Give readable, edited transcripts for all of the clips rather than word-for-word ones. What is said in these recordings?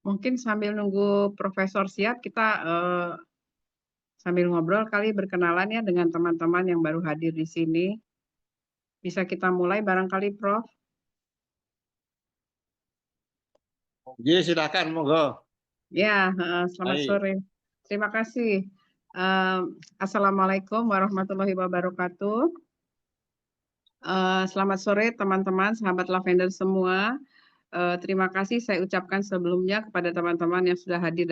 Mungkin sambil nunggu Profesor siap, kita sambil ngobrol kali berkenalan ya dengan teman-teman yang baru hadir di sini. Bisa kita mulai barangkali, Prof. Ji, silakan, monggo. Ya, selamat Baik. sore. Terima kasih. Assalamualaikum warahmatullahi wabarakatuh. Selamat sore teman-teman, sahabat Lavender semua. Terima kasih saya ucapkan sebelumnya kepada teman-teman yang sudah hadir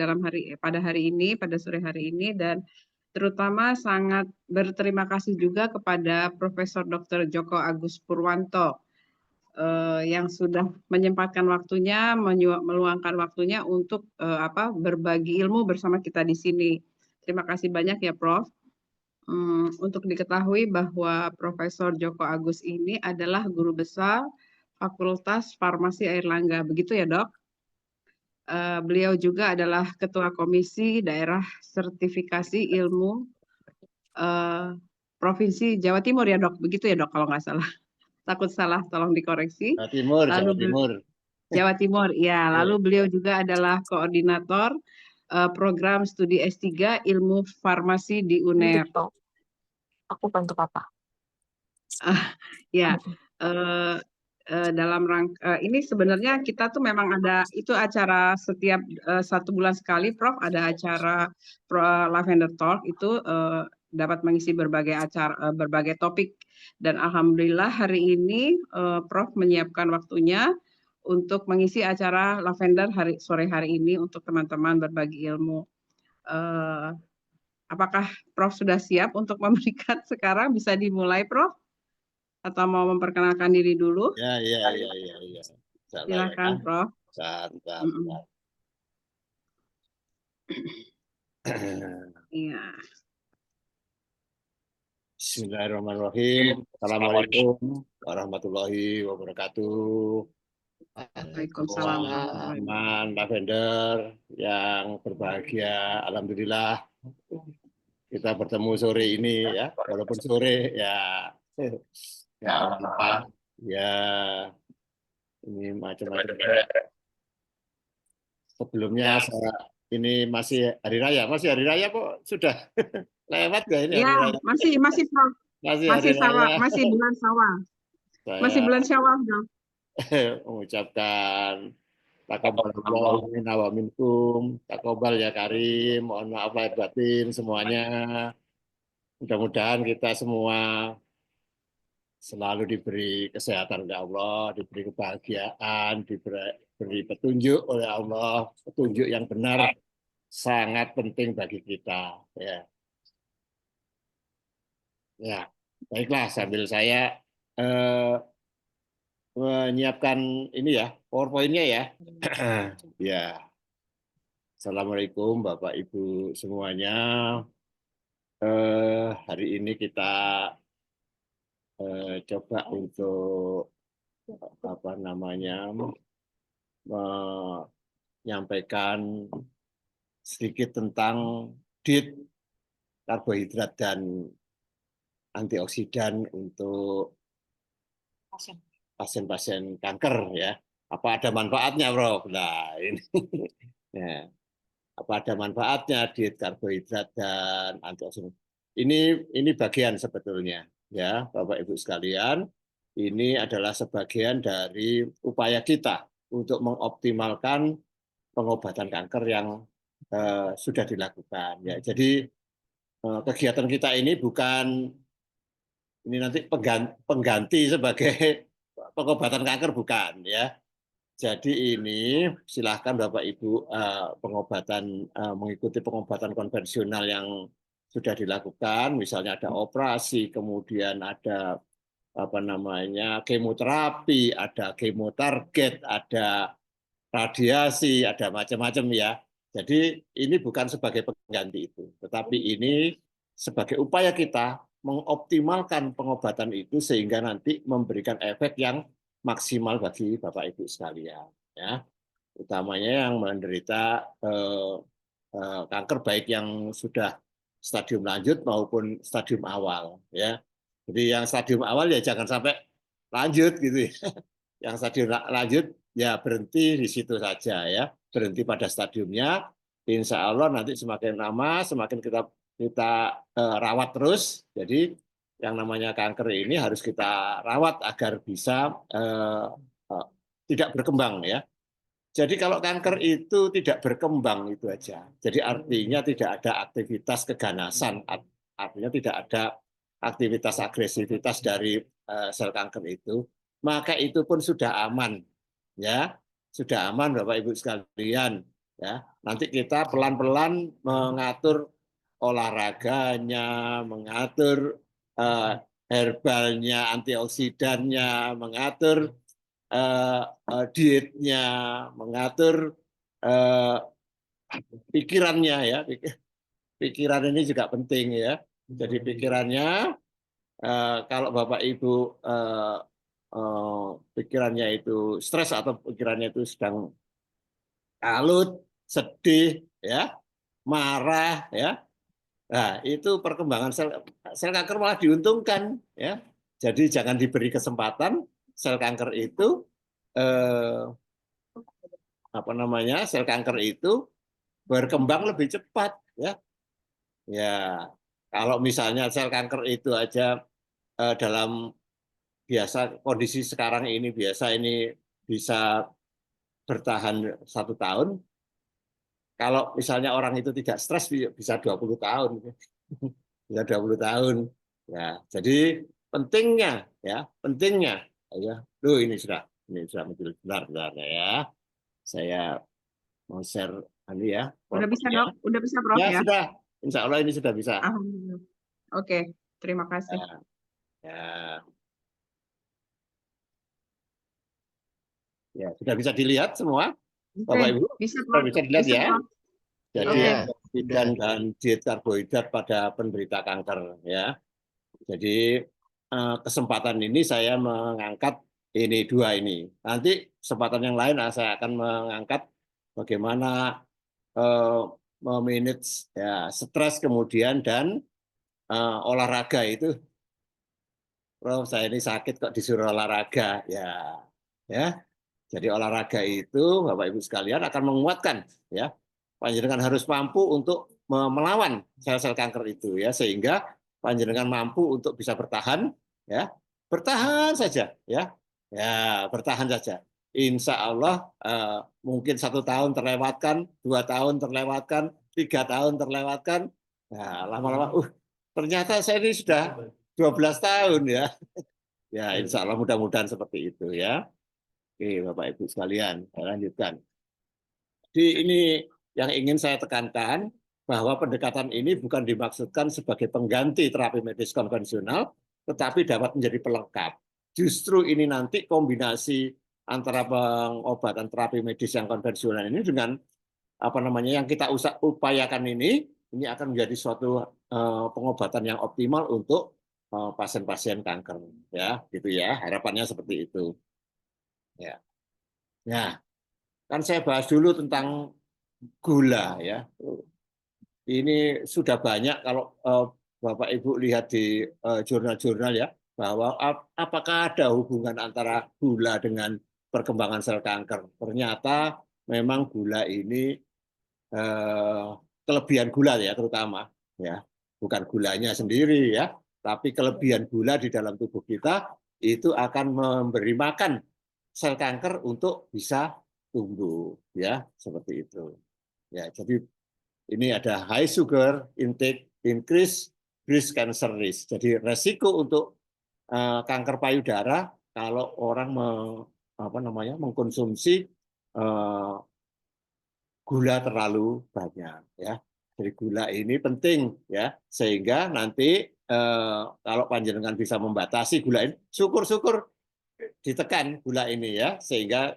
pada hari ini, pada sore hari ini, dan terutama sangat berterima kasih juga kepada Profesor Dr. Joko Agus Purwanto yang sudah menyempatkan waktunya, meluangkan waktunya untuk berbagi ilmu bersama kita di sini. Terima kasih banyak ya, Prof. Untuk diketahui bahwa Profesor Joko Agus ini adalah guru besar Fakultas Farmasi Airlangga, begitu ya, Dok? Beliau juga adalah Ketua Komisi Daerah Sertifikasi Ilmu Provinsi Jawa Timur ya, Dok? Begitu ya, Dok, kalau nggak salah. Takut salah, tolong dikoreksi. Jawa Timur, Jawa Timur. Jawa Timur, ya. Lalu beliau juga adalah koordinator program studi S3 Ilmu Farmasi di UNER. Aku bantu Papa. Ya, dalam rangka ini sebenarnya kita tuh memang ada itu acara setiap 1 bulan sekali, Prof. Ada acara Lavender Talk itu dapat mengisi berbagai acara, berbagai topik. Dan alhamdulillah hari ini Prof menyiapkan waktunya untuk mengisi acara Lavender sore hari ini untuk teman-teman berbagi ilmu. Apakah Prof sudah siap untuk memberikan sekarang? Bisa dimulai, Prof? Atau mau memperkenalkan diri dulu? Ya. Silakan, Prof. Santai. Iya. Bismillahirrahmanirrahim. Assalamualaikum warahmatullahi wabarakatuh. Waalaikumsalam. Teman Lavender yang berbahagia, alhamdulillah kita bertemu sore ini ya, walaupun sore ya apa ya ini macam-macam. Sebelumnya ini masih hari raya kok sudah lewat gak ini hari raya? Masih Prof. Masih Syawal, masih bulan Syawal. Masih bulan Syawal, Prof. Mengucapkan taqabbalallahu minna wa minkum, taqabbal ya Karim, mohon maaf lahir batin semuanya. Mudah-mudahan kita semua selalu diberi kesehatan oleh Allah, diberi kebahagiaan, diberi petunjuk oleh Allah, petunjuk yang benar sangat penting bagi kita. Ya, baiklah sambil saya menyiapkan ini ya, PowerPoint-nya ya. Ya. Assalamualaikum Bapak Ibu semuanya. Hari ini kita coba untuk menyampaikan sedikit tentang diet karbohidrat dan antioksidan untuk pasien-pasien kanker ya. Apa ada manfaatnya, Prof? Nah, ini ya. Apa ada manfaatnya diet karbohidrat dan antioksidan? Ini bagian sebetulnya ya, Bapak Ibu sekalian. Ini adalah sebagian dari upaya kita untuk mengoptimalkan pengobatan kanker yang sudah dilakukan ya. Jadi kegiatan kita ini bukan ini nanti pengganti sebagai pengobatan kanker, bukan ya. Jadi ini silahkan Bapak Ibu mengikuti pengobatan konvensional yang sudah dilakukan, misalnya ada operasi, kemudian ada kemoterapi, ada kemotarget, ada radiasi, ada macam-macam ya. Jadi ini bukan sebagai pengganti itu, tetapi ini sebagai upaya kita mengoptimalkan pengobatan itu sehingga nanti memberikan efek yang maksimal bagi Bapak Ibu sekalian ya, utamanya yang menderita kanker baik yang sudah stadium lanjut maupun stadium awal ya. Jadi yang stadium awal ya jangan sampai lanjut gitu ya. Yang stadium lanjut ya berhenti di situ saja ya, berhenti pada stadiumnya. Insya Allah nanti semakin lama semakin kita rawat terus. Jadi yang namanya kanker ini harus kita rawat agar bisa tidak berkembang ya. Jadi kalau kanker itu tidak berkembang itu aja. Jadi artinya tidak ada aktivitas keganasan, artinya tidak ada aktivitas agresivitas dari sel kanker itu, maka itu pun sudah aman ya, sudah aman Bapak Ibu sekalian ya. Nanti kita pelan-pelan mengatur olahraganya, mengatur herbalnya, antioksidannya, mengatur dietnya, mengatur pikirannya ya. Pikiran ini juga penting ya. Jadi pikirannya kalau Bapak Ibu pikirannya itu stres atau pikirannya itu sedang kalut, sedih ya, marah ya. Nah, itu perkembangan sel kanker malah diuntungkan ya. Jadi jangan diberi kesempatan sel kanker itu sel kanker itu berkembang lebih cepat ya. Ya, kalau misalnya sel kanker itu aja dalam biasa kondisi sekarang ini biasa ini bisa bertahan 1 tahun. Kalau misalnya orang itu tidak stres bisa 20 tahun. Bisa 20 tahun. Ya, jadi pentingnya ya, ini sudah muncul benar ya. Saya mau share ya. Udah bisa Dok? Udah bisa Prof Ya, ya? sudah. Insya Allah ini sudah bisa. Alhamdulillah. Oke, terima kasih. Ya. Ya, sudah bisa dilihat semua, Bapak Ibu? Bisa Sudah Prof. bisa dilihat Bisa, ya? Prof. Jadi Oke. dan diet karbohidrat pada penderita kanker ya. Jadi kesempatan ini saya mengangkat ini 2 ini. Nanti kesempatan yang lain saya akan mengangkat bagaimana memanage ya stres kemudian dan olahraga itu. Prof, saya ini sakit kok disuruh olahraga ya. Ya. Jadi olahraga itu Bapak Ibu sekalian akan menguatkan ya. Panjenengan harus mampu untuk melawan sel-sel kanker itu ya, sehingga panjenengan mampu untuk bisa bertahan ya. Bertahan saja ya. Ya, bertahan saja. Insya Allah mungkin 1 tahun terlewatkan, 2 tahun terlewatkan, 3 tahun terlewatkan. Nah, lama-lama ternyata saya ini sudah 12 tahun ya. Ya, insya Allah mudah-mudahan seperti itu ya. Oke, Bapak Ibu sekalian, saya lanjutkan. Jadi ini yang ingin saya tekankan, bahwa pendekatan ini bukan dimaksudkan sebagai pengganti terapi medis konvensional, tetapi dapat menjadi pelengkap. Justru ini nanti kombinasi antara pengobatan terapi medis yang konvensional ini dengan yang kita upayakan ini akan menjadi suatu pengobatan yang optimal untuk pasien-pasien kanker ya, gitu ya. Harapannya seperti itu. Ya. Nah, kan saya bahas dulu tentang gula ya. Ini sudah banyak kalau Bapak Ibu lihat di jurnal-jurnal ya, bahwa apakah ada hubungan antara gula dengan perkembangan sel kanker. Ternyata memang gula ini kelebihan gula ya terutama ya, bukan gulanya sendiri ya, tapi kelebihan gula di dalam tubuh kita itu akan memberi makan sel kanker untuk bisa tumbuh ya, seperti itu. Ya, jadi ini ada high sugar intake increase breast cancer risk. Jadi resiko untuk kanker payudara kalau orang mengkonsumsi gula terlalu banyak ya. Jadi gula ini penting ya, sehingga nanti kalau panjenengan bisa membatasi gula ini, syukur-syukur ditekan gula ini ya, sehingga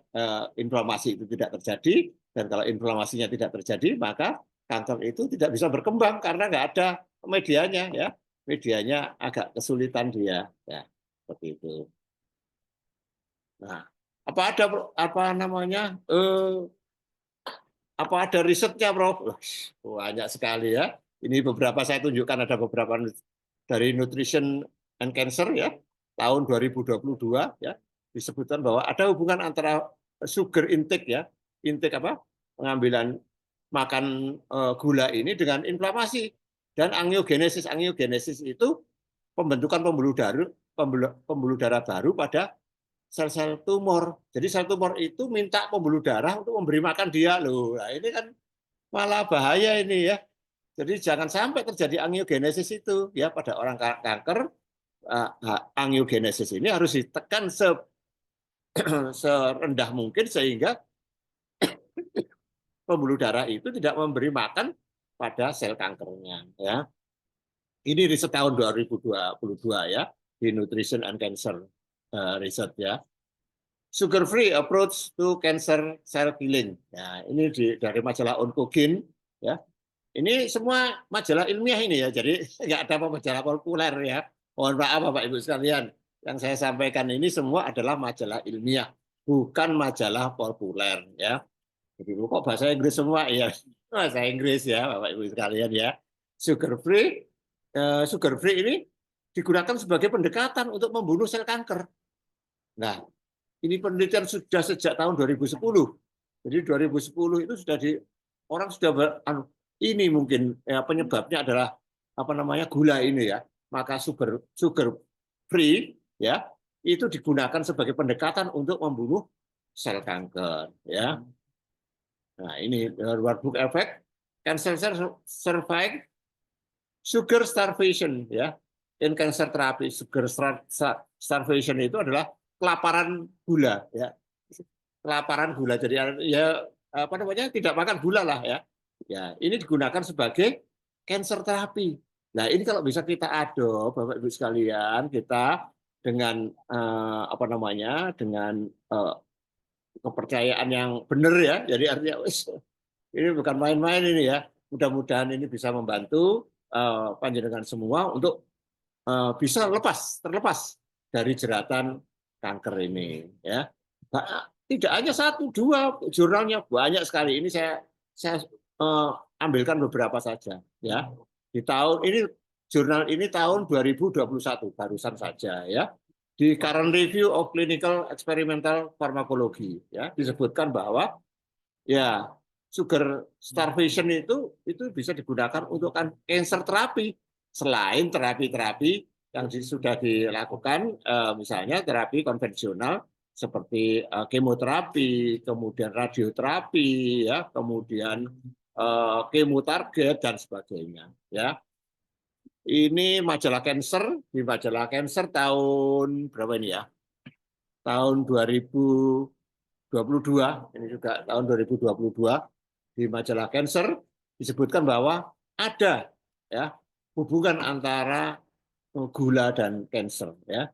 inflamasi itu tidak terjadi, dan kalau inflamasinya tidak terjadi maka kanker itu tidak bisa berkembang karena nggak ada medianya ya, medianya agak kesulitan dia ya, seperti itu. Nah, apa ada risetnya, Prof? Banyak sekali ya. Ini beberapa saya tunjukkan, ada beberapa dari Nutrition and Cancer ya, tahun 2022 ya, disebutkan bahwa ada hubungan antara sugar intake ya, intake apa? Pengambilan makan gula ini dengan inflamasi dan angiogenesis. Angiogenesis itu pembentukan pembuluh darah baru pada sel-sel tumor. Jadi sel tumor itu minta pembuluh darah untuk memberi makan dia loh. Nah, ini kan malah bahaya ini ya. Jadi jangan sampai terjadi angiogenesis itu ya pada orang kanker. Angiogenesis ini harus ditekan serendah mungkin sehingga pembuluh darah itu tidak memberi makan pada sel kankernya ya. Ini riset tahun 2022 ya di Nutrition and Cancer Research ya. Sugar free approach to cancer cell killing. Nah, ini dari majalah Oncogene ya. Ini semua majalah ilmiah ini ya. Jadi nggak ada majalah populer ya. Mohon maaf Bapak Ibu sekalian. Yang saya sampaikan ini semua adalah majalah ilmiah, bukan majalah populer ya. Jadi kok bahasa Inggris semua ya. Bahasa Inggris ya Bapak Ibu sekalian ya. Sugar free ini digunakan sebagai pendekatan untuk membunuh sel kanker. Nah, ini penelitian sudah sejak tahun 2010. Jadi 2010 itu sudah orang sudah ini mungkin ya, penyebabnya adalah apa namanya gula ini ya. Maka sugar free ya itu digunakan sebagai pendekatan untuk membunuh sel kanker ya. Nah, ini workbook effect cancer survive sugar starvation ya. In cancer therapy sugar starvation itu adalah kelaparan gula ya. Kelaparan gula jadi ya apa namanya tidak makan gula lah ya. Ya, ini digunakan sebagai cancer terapi. Nah, ini kalau bisa kita adopt Bapak Ibu sekalian, kita dengan apa namanya? Dengan kepercayaan yang benar ya. Jadi artinya ini bukan main-main ini ya. Mudah-mudahan ini bisa membantu panjenengan semua untuk bisa terlepas dari jeratan kanker ini ya. Tidak hanya satu dua jurnalnya banyak sekali. Ini saya ambilkan beberapa saja ya. Di tahun ini jurnal ini tahun 2021 barusan saja ya. Di Current Review of Clinical Experimental Pharmacology ya disebutkan bahwa ya sugar starvation itu bisa digunakan untuk cancer terapi selain terapi-terapi yang sudah dilakukan misalnya terapi konvensional seperti kemoterapi, kemudian radioterapi ya, kemudian kemotarget dan sebagainya ya. Ini majalah Cancer, di majalah Cancer tahun berapa ini ya? Tahun 2022, ini juga tahun 2022 di majalah Cancer disebutkan bahwa ada ya hubungan antara gula dan kanker ya.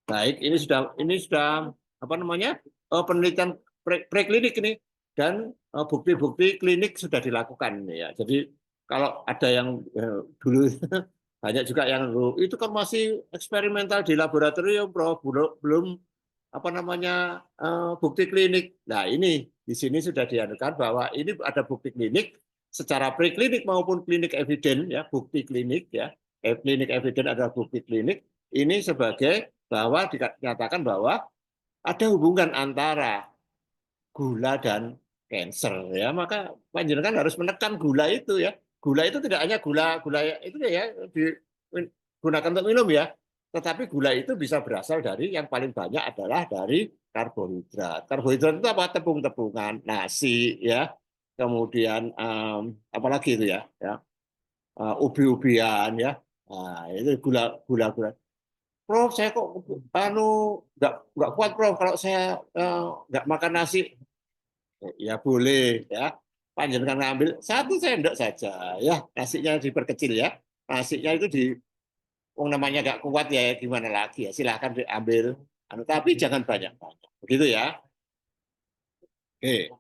Baik, ini sudah apa namanya? Penelitian preklinik ini dan bukti-bukti klinik sudah dilakukan ya. Jadi kalau ada yang dulu banyak juga yang itu kan masih eksperimental di laboratorium, Prof, belum apa namanya bukti klinik. Nah, ini di sini sudah dianukan bahwa ini ada bukti klinik secara preklinik maupun klinik eviden ya, bukti klinik ya. Klinik eviden adalah bukti klinik. Ini sebagai bahwa dinyatakan bahwa ada hubungan antara gula dan kanker ya, maka panjenengan harus menekan gula itu ya. Gula itu tidak hanya gula itu ya digunakan untuk minum ya, tetapi gula itu bisa berasal dari yang paling banyak adalah dari karbohidrat. Karbohidrat itu apa? Tepung-tepungan, nasi ya, kemudian apalagi itu ya, ubi-ubian ya. Nah, itu gula. Prof, saya kok nggak kuat Prof kalau saya nggak makan nasi. Ya boleh ya, panjenengan ngambil 1 sendok saja ya, nasinya diperkecil ya, nasinya itu namanya nggak kuat ya gimana lagi ya, silahkan diambil, tapi jangan banyak-banyak, begitu ya. Oke,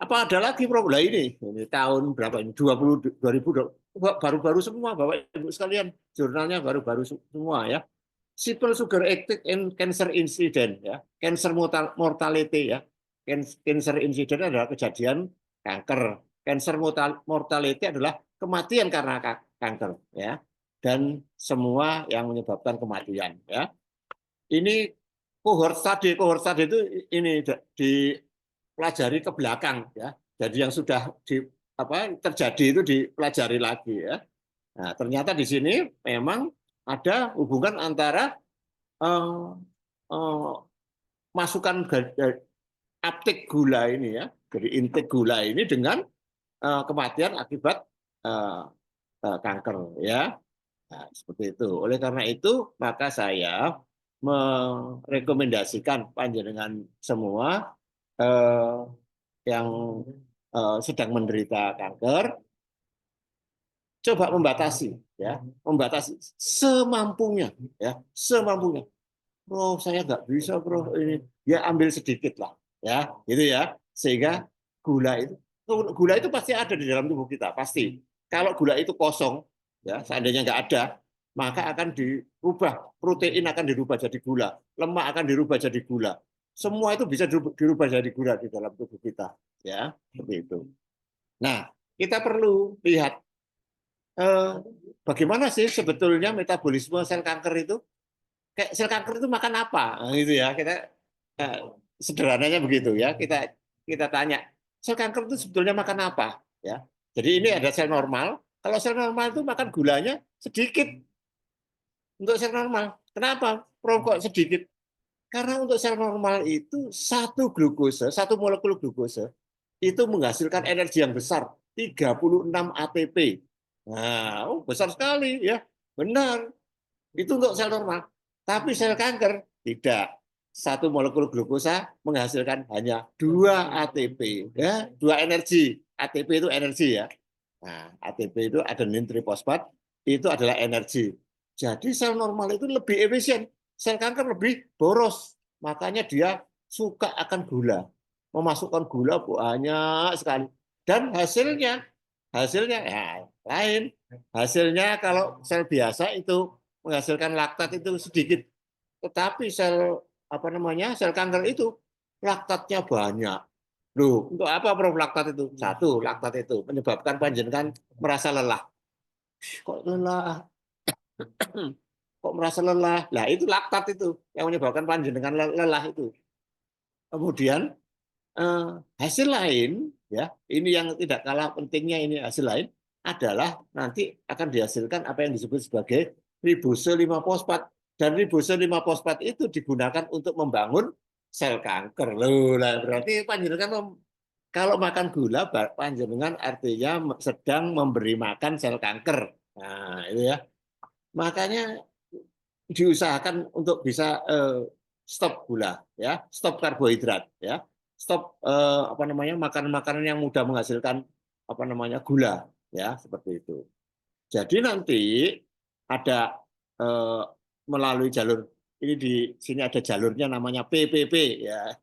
apa ada lagi Prof? Lah ini tahun berapa ini 2020 baru-baru semua Bapak Ibu sekalian, jurnalnya baru-baru semua ya. Simple sugar active in cancer incident ya, cancer mortality ya. Cancer incident adalah kejadian kanker. Cancer mortality adalah kematian karena kanker ya. Dan semua yang menyebabkan kematian ya. Ini Kohort tadi itu ini dipelajari ke belakang ya. Jadi yang sudah terjadi itu dipelajari lagi ya. Nah, ternyata di sini memang ada hubungan antara eh, eh, masukan uptake gula ini ya, jadi intake gula ini dengan kematian akibat kanker ya. Nah, seperti itu. Oleh karena itu, maka saya merekomendasikan panjenengan semua yang sedang menderita kanker, coba membatasi, ya, membatasi semampunya, ya, semampunya. Bro, saya nggak bisa, bro. Ini ya ambil sedikit lah, ya, gitu ya. Sehingga gula itu pasti ada di dalam tubuh kita, pasti. Kalau gula itu kosong, ya, seandainya nggak ada, maka akan dirubah, protein akan dirubah jadi gula, lemak akan dirubah jadi gula. Semua itu bisa dirubah jadi gula di dalam tubuh kita, ya, seperti itu. Nah, kita perlu lihat bagaimana sih sebetulnya metabolisme sel kanker itu. Kayak sel kanker itu makan apa, nah, gitu ya. Kita sederhananya begitu ya. Kita tanya, sel kanker itu sebetulnya makan apa, ya. Jadi ini ada sel normal. Kalau sel normal itu makan gulanya sedikit. Untuk sel normal. Kenapa? Kok sedikit? Karena untuk sel normal itu satu molekul glukose itu menghasilkan energi yang besar, 36 ATP. Nah, besar sekali ya. Benar. Itu untuk sel normal. Tapi sel kanker tidak. Satu molekul glukosa menghasilkan hanya 2 ATP, ya, 2 energi. ATP itu energi ya. Nah, ATP itu adenin trifosfat, itu adalah energi. Jadi sel normal itu lebih efisien, sel kanker lebih boros. Makanya dia suka akan gula, memasukkan gula banyak sekali. Dan hasilnya ya lain. Hasilnya kalau sel biasa itu menghasilkan laktat itu sedikit, tetapi sel sel kanker itu laktatnya banyak. Loh, untuk apa Prof laktat itu? Satu, laktat itu menyebabkan panjenengan merasa lelah. Kok lelah? Kok merasa lelah? Lah itu laktat itu yang menyebabkan panjenengan lelah itu. Kemudian hasil lain ya, ini yang tidak kalah pentingnya, ini hasil lain adalah nanti akan dihasilkan apa yang disebut sebagai ribose 5-fosfat, dan ribose 5-fosfat itu digunakan untuk membangun sel kanker. Loh, lah berarti panjenengan kalau makan gula panjenengan artinya sedang memberi makan sel kanker. Nah, itu ya. Makanya diusahakan untuk bisa stop gula ya, stop karbohidrat ya. Stop makanan-makanan yang mudah menghasilkan gula ya, seperti itu. Jadi nanti ada melalui jalur ini, di sini ada jalurnya namanya PPP ya.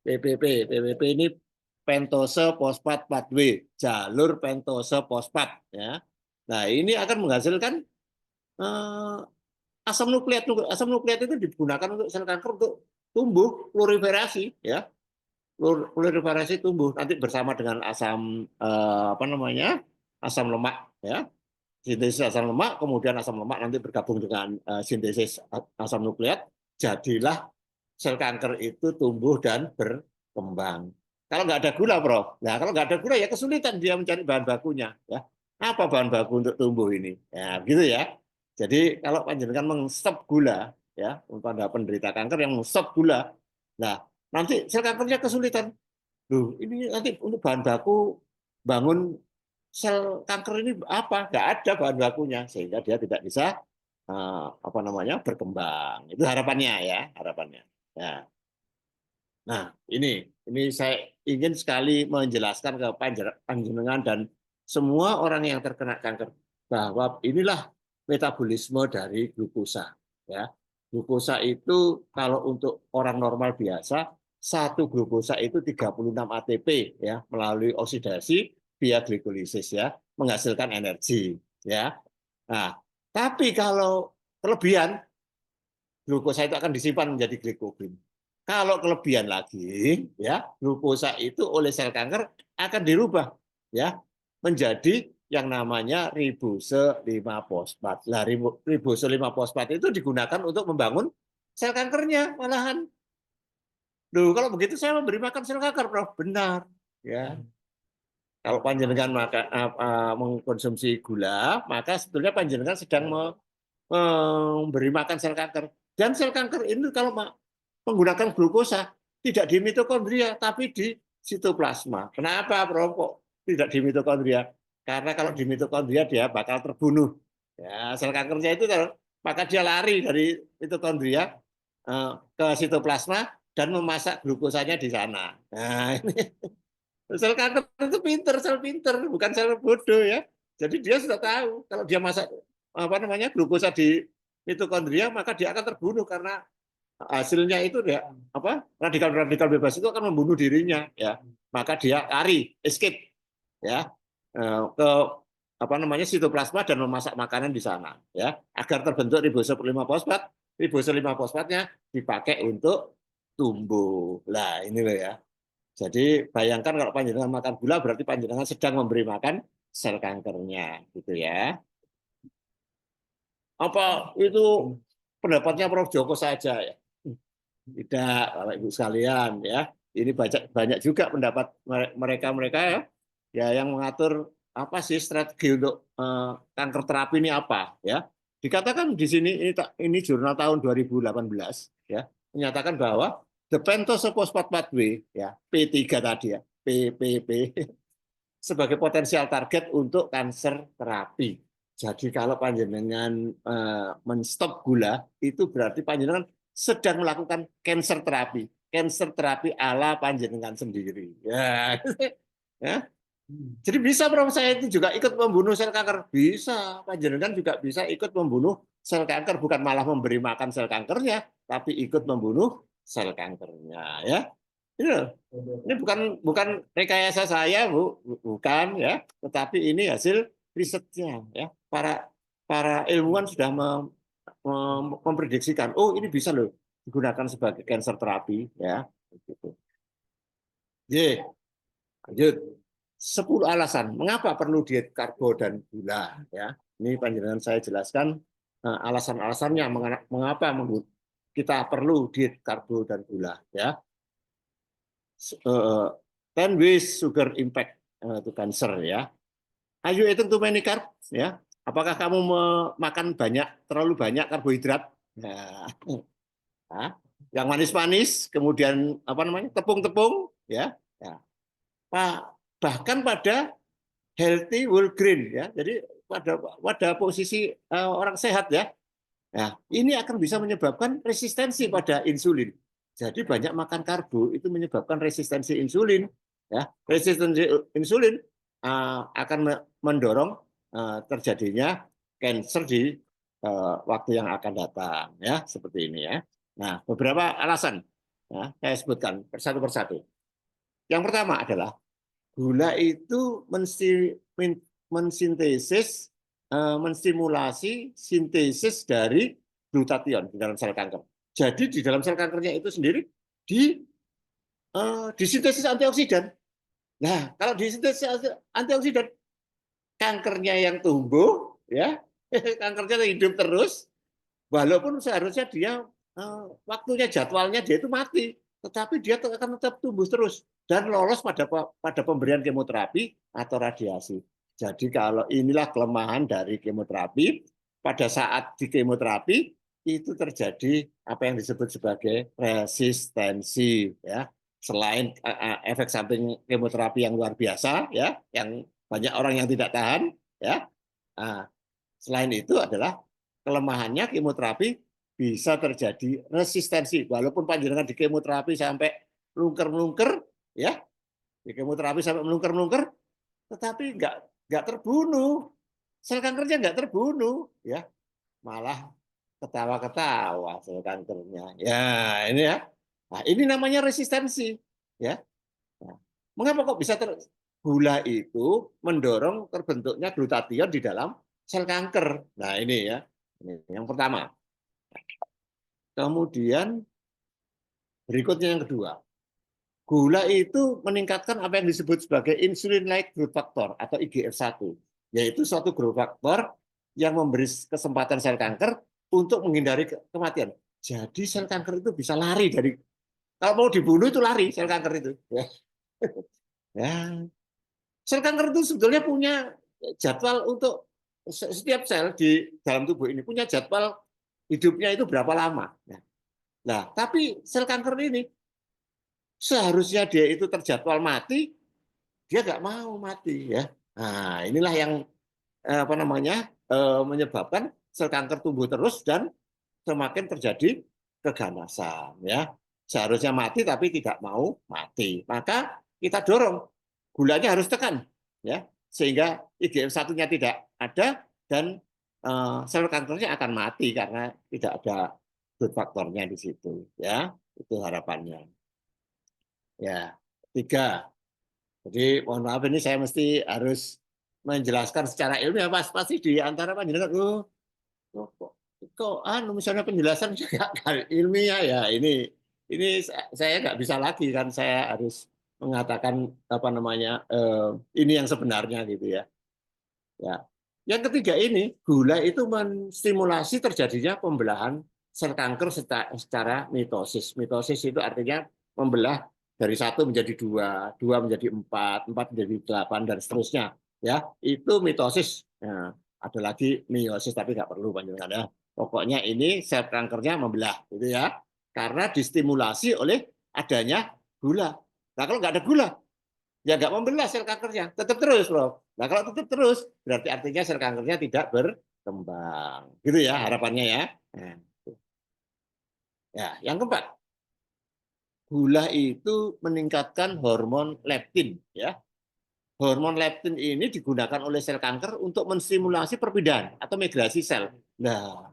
PPP ini pentose fosfat pathway, jalur pentose fosfat ya. Nah, ini akan menghasilkan asam nukleat itu digunakan untuk sel kanker untuk tumbuh, proliferasi ya. Proliferasi tumbuh nanti bersama dengan asam asam lemak ya, sintesis asam lemak, kemudian asam lemak nanti bergabung dengan sintesis asam nukleat, jadilah sel kanker itu tumbuh dan berkembang. Kalau nggak ada gula, Prof. Nah, kalau nggak ada gula ya kesulitan dia mencari bahan bakunya ya. Apa bahan baku untuk tumbuh ini? Ya, gitu ya. Jadi kalau panjenengan mengstop gula ya, pada penderita kanker yang mengstop gula, nah nanti sel kankernya kesulitan. Loh, ini nanti untuk bahan baku bangun sel kanker ini apa? Nggak ada bahan bakunya, sehingga dia tidak bisa berkembang. Itu harapannya ya, harapannya. Ya. Nah, ini saya ingin sekali menjelaskan ke panjenengan dan semua orang yang terkena kanker bahwa inilah metabolisme dari glukosa. Ya, glukosa itu kalau untuk orang normal biasa, satu glukosa itu 36 ATP ya, melalui oksidasi via glikolisis ya, menghasilkan energi ya. Nah, tapi kalau kelebihan, glukosa itu akan disimpan menjadi glikogen. Kalau kelebihan lagi ya, glukosa itu oleh sel kanker akan dirubah ya menjadi yang namanya ribose 5-fosfat. Nah, ribose 5-fosfat itu digunakan untuk membangun sel kankernya malahan. Loh, kalau begitu saya memberi makan sel kanker, Prof. Benar, ya. Kalau panjenengan mengkonsumsi gula, maka sebetulnya panjenengan sedang memberi makan sel kanker. Dan sel kanker ini kalau menggunakan glukosa tidak di mitokondria tapi di sitoplasma. Kenapa, Prof? Kok tidak di mitokondria? Karena kalau di mitokondria dia bakal terbunuh. Ya, sel kankernya itu maka dia lari dari mitokondria ke sitoplasma dan memasak glukosanya di sana. Nah, ini sel kanker itu pinter, sel pinter, bukan sel bodoh ya. Jadi dia sudah tahu kalau dia masak glukosa di mitokondria maka dia akan terbunuh karena hasilnya itu ya radikal-radikal bebas itu akan membunuh dirinya ya. Maka dia lari, escape ya ke sitoplasma dan memasak makanan di sana ya agar terbentuk ribosom 5-fosfat. Ribosom 5-fosfatnya dipakai untuk tumbuh. Lah ini loh ya. Jadi bayangkan kalau panjenengan makan gula berarti panjenengan sedang memberi makan sel kankernya gitu ya. Apa itu pendapatnya Prof Joko saja ya? Tidak, Bapak Ibu sekalian ya. Ini banyak juga pendapat mereka ya yang mengatur apa sih strategi untuk kanker terapi ini apa ya. Dikatakan di sini ini jurnal tahun 2018 ya menyatakan bahwa the pentose-phosphate pathway ya P3 tadi ya PPP sebagai potensial target untuk kanker terapi. Jadi kalau panjenengan menstop gula itu berarti panjenengan sedang melakukan cancer terapi ala panjenengan sendiri. Ya, ya. Jadi bisa Prof saya itu juga ikut membunuh sel kanker. Bisa, panjenengan juga bisa ikut membunuh sel kanker, bukan malah memberi makan sel kankernya, tapi ikut membunuh sel kankernya. Ya, ini bukan rekayasa saya, Bu, bukan ya, tetapi ini hasil risetnya. Ya, para ilmuwan sudah memprediksikan, oh ini bisa loh digunakan sebagai cancer terapi, ya. Gitu. Ye, lanjut. 10 alasan mengapa perlu diet karbo dan gula ya. Ini panjenengan saya jelaskan alasan-alasannya mengapa kita perlu diet karbo dan gula ya. 10 ways sugar impact to cancer ya. Are you eating too many carbs ya? Apakah kamu makan terlalu banyak karbohidrat? Nah, yang manis-manis, kemudian tepung-tepung ya. Ya. Bahkan pada healthy whole grain ya. Jadi pada posisi orang sehat ya. Nah, ini akan bisa menyebabkan resistensi pada insulin. Jadi banyak makan karbo itu menyebabkan resistensi insulin ya. Resistensi insulin akan mendorong terjadinya kanker di waktu yang akan datang ya, seperti ini ya. Nah, beberapa alasan ya, saya sebutkan satu persatu. Yang pertama adalah gula itu menstimulasi sintesis dari glutathione di dalam sel kanker. Jadi di dalam sel kankernya itu sendiri disintesis antioksidan. Nah, kalau disintesis antioksidan, kankernya yang tumbuh, ya, kankernya hidup terus, walaupun seharusnya dia waktunya jadwalnya dia itu mati, tetapi dia akan tetap tumbuh terus dan lolos pada pemberian kemoterapi atau radiasi. Jadi kalau inilah kelemahan dari kemoterapi, pada saat di kemoterapi itu terjadi apa yang disebut sebagai resistensi, ya. Selain efek samping kemoterapi yang luar biasa, ya, yang banyak orang yang tidak tahan, ya. Selain itu adalah kelemahannya kemoterapi bisa terjadi resistensi, walaupun panjenengan di kemoterapi sampai melungker-melungker, ya, di kemoterapi sampai melungker-melungker, tetapi nggak terbunuh, sel kankernya nggak terbunuh, ya, malah ketawa-ketawa sel kankernya, ya ini ya, nah ini namanya resistensi, ya. Nah, mengapa kok bisa gula itu mendorong terbentuknya glutathione di dalam sel kanker? Nah ini ya, ini yang pertama. Kemudian berikutnya yang kedua, gula itu meningkatkan apa yang disebut sebagai insulin-like growth factor atau IGF-1, yaitu suatu growth factor yang memberi kesempatan sel kanker untuk menghindari kematian. Jadi sel kanker itu bisa lari dari, kalau mau dibunuh itu lari sel kanker itu. Ya. Ya. Sel kanker itu sebetulnya punya jadwal untuk setiap sel di dalam tubuh ini punya jadwal hidupnya itu berapa lama. Nah, tapi sel kanker ini seharusnya dia itu terjadwal mati, dia nggak mau mati ya. Nah, inilah yang menyebabkan sel kanker tumbuh terus dan semakin terjadi keganasan ya. Seharusnya mati tapi tidak mau mati. Maka kita dorong gulanya harus tekan ya, sehingga IGF-1-nya tidak ada dan sel kankernya akan mati karena tidak ada growth faktornya di situ ya. Itu harapannya. Ya, 3. Jadi mohon maaf ini saya mesti harus menjelaskan secara ilmiah, pasti di antara panjenengan kok misalnya penjelasan juga ilmiah ya, ini saya nggak bisa lagi kan, saya harus mengatakan ini yang sebenarnya gitu ya. Ya. Yang ketiga ini, gula itu menstimulasi terjadinya pembelahan sel kanker secara mitosis. Mitosis itu artinya membelah dari 1 menjadi 2, 2 menjadi 4, 4 menjadi 8 dan seterusnya. Ya, itu mitosis. Nah, ada lagi meiosis tapi nggak perlu panjenengan ya. Pokoknya ini sel kankernya membelah, gitu ya. Karena distimulasi oleh adanya gula. Nah, kalau nggak ada gula, ya nggak membelah sel kankernya, tetap terus, Prof. Nah, kalau tetap terus, berarti artinya sel kankernya tidak berkembang. Gitu ya harapannya ya. Nah, ya, yang keempat, gula itu meningkatkan hormon leptin ya. Hormon leptin ini digunakan oleh sel kanker untuk menstimulasi perpindahan atau migrasi sel. Nah,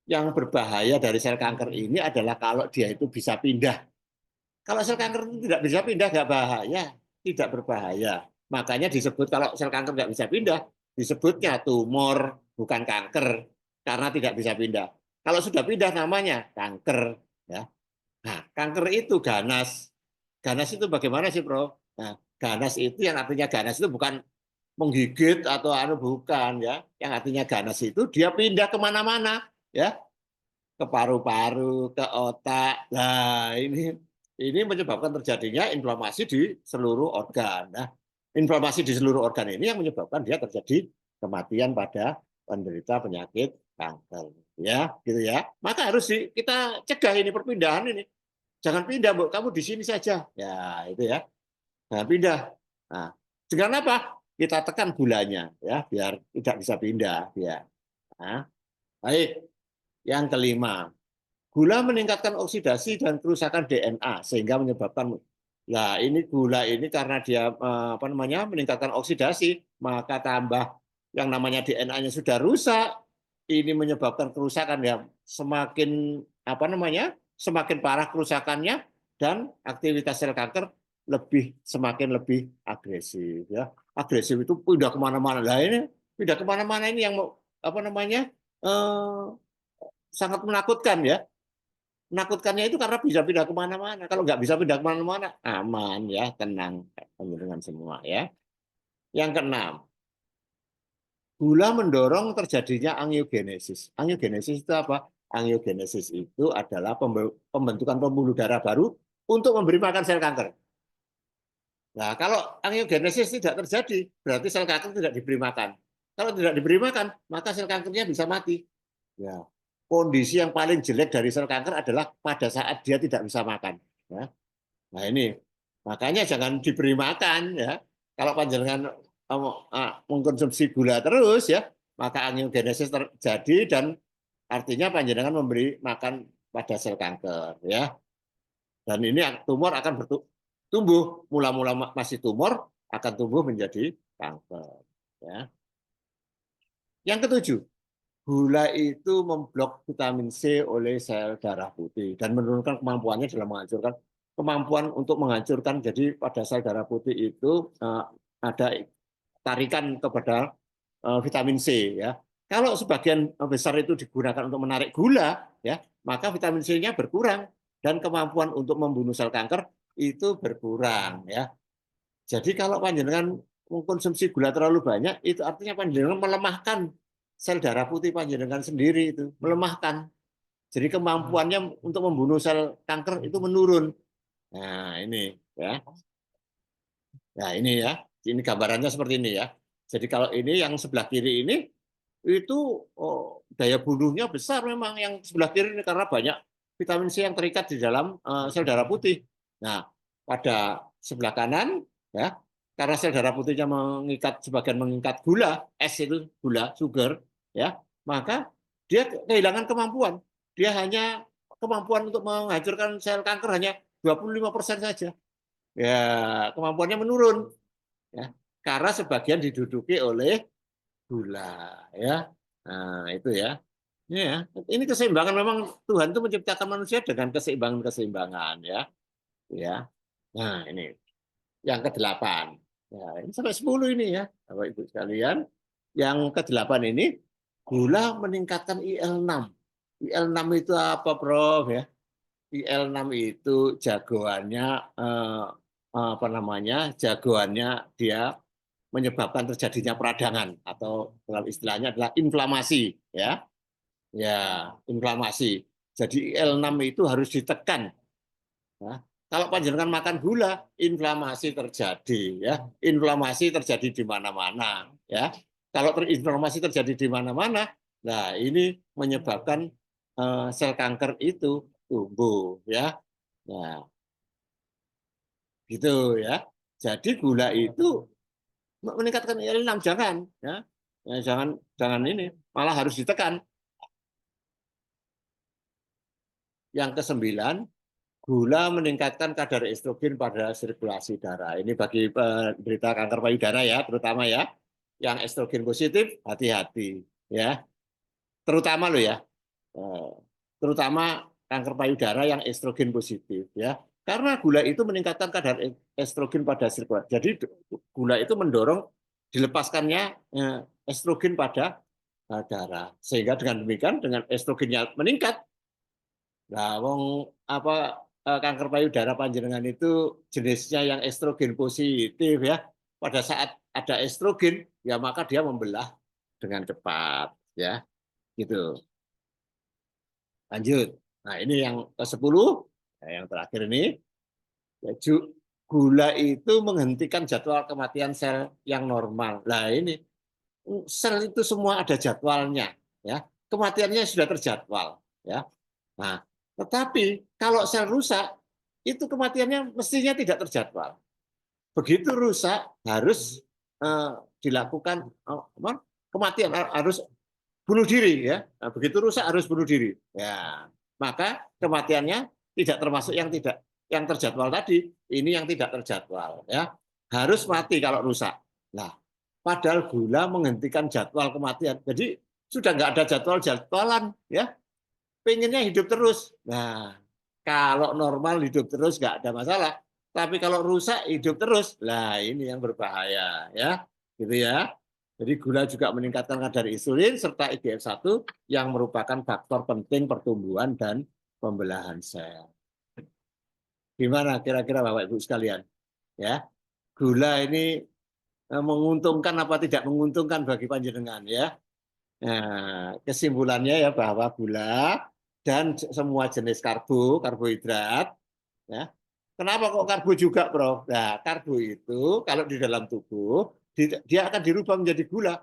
yang berbahaya dari sel kanker ini adalah kalau dia itu bisa pindah. Kalau sel kanker itu tidak bisa pindah, nggak bahaya, tidak berbahaya. Makanya disebut kalau sel kanker nggak bisa pindah, disebutnya tumor, bukan kanker, karena tidak bisa pindah. Kalau sudah pindah namanya kanker. Ya. Nah, kanker itu ganas. Ganas itu bagaimana sih, Bro? Nah, ganas itu yang artinya ganas itu bukan menggigit atau bukan ya. Yang artinya ganas itu dia pindah kemana-mana, ya, ke paru-paru, ke otak. Nah, ini menyebabkan terjadinya inflamasi di seluruh organ. Nah, inflamasi di seluruh organ ini yang menyebabkan dia terjadi kematian pada penderita penyakit kanker. Ya, gitu ya. Maka harus kita cegah ini perpindahan ini. Jangan pindah, Bu. Kamu di sini saja. Ya, itu ya. Jangan pindah. Nah, dengan apa? Kita tekan gulanya ya, biar tidak bisa pindah, ya. Nah, baik. Yang kelima, gula meningkatkan oksidasi dan kerusakan DNA sehingga menyebabkan, nah ini gula ini karena dia meningkatkan oksidasi, maka tambah yang namanya DNA-nya sudah rusak, ini menyebabkan kerusakan yang semakin semakin parah kerusakannya dan aktivitas sel kanker semakin lebih agresif ya. Agresif itu pindah kemana-mana. Lah ini pindah kemana-mana ini yang sangat menakutkan ya. Menakutkannya itu karena bisa pindah kemana-mana. Kalau nggak bisa pindah kemana-mana, aman ya, tenang dengan semua ya. Yang keenam, gula mendorong terjadinya angiogenesis. Angiogenesis itu apa? Angiogenesis itu adalah pembentukan pembuluh darah baru untuk memberi makan sel kanker. Nah, kalau angiogenesis tidak terjadi, berarti sel kanker tidak diberi makan. Kalau tidak diberi makan, maka sel kankernya bisa mati. Ya, kondisi yang paling jelek dari sel kanker adalah pada saat dia tidak bisa makan. Ya. Nah ini, makanya jangan diberi makan ya. Kalau panjenengan mengkonsumsi gula terus ya, maka angiogenesis terjadi dan artinya panjenengan memberi makan pada sel kanker ya. Dan ini tumor akan tumbuh, mula-mula masih tumor akan tumbuh menjadi kanker. Ya. Yang ketujuh, gula itu memblok vitamin C oleh sel darah putih dan menurunkan kemampuannya dalam menghancurkan kemampuan untuk menghancurkan. Jadi pada sel darah putih itu ada tarikan kepada vitamin C ya. Kalau sebagian besar itu digunakan untuk menarik gula ya, maka vitamin C-nya berkurang dan kemampuan untuk membunuh sel kanker itu berkurang ya. Jadi kalau panjenengan mengkonsumsi gula terlalu banyak, itu artinya panjenengan melemahkan sel darah putih panjenengan sendiri itu, melemahkan. Jadi kemampuannya untuk membunuh sel kanker itu menurun. Nah, ini ya. Nah, ini ya. Ini gambarannya seperti ini ya. Jadi kalau ini yang sebelah kiri ini itu daya bunuhnya besar memang yang sebelah kiri ini karena banyak vitamin C yang terikat di dalam sel darah putih. Nah, pada sebelah kanan ya, karena sel darah putihnya mengikat sebagian mengikat gula, S itu gula, sugar ya, maka dia kehilangan kemampuan. Dia hanya kemampuan untuk menghancurkan sel kanker hanya 25% saja. Ya, kemampuannya menurun ya. Karena sebagian diduduki oleh gula ya. Nah, itu ya. Ya, ini keseimbangan memang Tuhan itu menciptakan manusia dengan keseimbangan-keseimbangan ya. Ya. Nah, ini yang ke-8. Ya, ini sampai 10 ini ya, Bapak Ibu sekalian. Yang ke-8 ini gula meningkatkan IL-6. IL-6 itu apa, Prof ya? IL-6 itu jagoannya apa namanya? Jagoannya dia menyebabkan terjadinya peradangan atau dalam istilahnya adalah inflamasi ya. Ya, inflamasi. Jadi IL-6 itu harus ditekan. Ya. Kalau panjenengan makan gula, inflamasi terjadi ya. Inflamasi terjadi di mana-mana ya. Kalau inflamasi terjadi di mana-mana, nah ini menyebabkan sel kanker itu tumbuh ya. Nah, gitu ya. Jadi gula itu meningkatkan IL-6 jangan ya. Ya, jangan ini, malah harus ditekan. Yang ke-9, gula meningkatkan kadar estrogen pada sirkulasi darah. Ini bagi penderita kanker payudara ya, terutama ya. Yang estrogen positif, hati-hati ya. Terutama lo ya. Terutama kanker payudara yang estrogen positif ya. Karena gula itu meningkatkan kadar estrogen pada sirkulasi. Jadi gula itu mendorong dilepaskannya estrogen pada darah. Sehingga dengan demikian dengan estrogennya meningkat, nah, wong apa kanker payudara panjenengan itu jenisnya yang estrogen positif ya. Pada saat ada estrogen, ya maka dia membelah dengan cepat ya. Gitu. Lanjut. Nah, ini yang ke-10, nah, yang terakhir ini, ya, gula itu menghentikan jadwal kematian sel yang normal. Nah, ini sel itu semua ada jadwalnya ya. Kematiannya sudah terjadwal ya. Nah, tetapi kalau sel rusak, itu kematiannya mestinya tidak terjadwal. Begitu rusak, harus dilakukan kematian, harus bunuh diri ya. Nah, begitu rusak harus bunuh diri. Ya, maka kematiannya tidak termasuk yang terjadwal tadi. Ini yang tidak terjadwal ya. Harus mati kalau rusak. Nah, padahal gula menghentikan jadwal kematian. Jadi sudah nggak ada jadwal-jadwalan ya. Pengennya hidup terus. Nah, kalau normal hidup terus nggak ada masalah. Tapi kalau rusak hidup terus, lah ini yang berbahaya ya, gitu ya. Jadi gula juga meningkatkan kadar insulin serta IGF-1 yang merupakan faktor penting pertumbuhan dan pembelahan sel. Gimana kira-kira Bapak Ibu sekalian? Ya, gula ini menguntungkan apa tidak menguntungkan bagi panjenengan ya? Nah, kesimpulannya ya bahwa gula dan semua jenis karbohidrat, ya. Kenapa kok karbo juga, Prof? Nah, karbo itu kalau di dalam tubuh dia akan dirubah menjadi gula.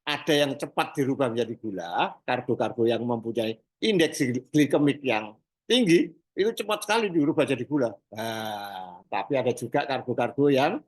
Ada yang cepat dirubah menjadi gula, karbo-karbo yang mempunyai indeks glikemik yang tinggi itu cepat sekali dirubah jadi gula. Nah, tapi ada juga karbo-karbo yang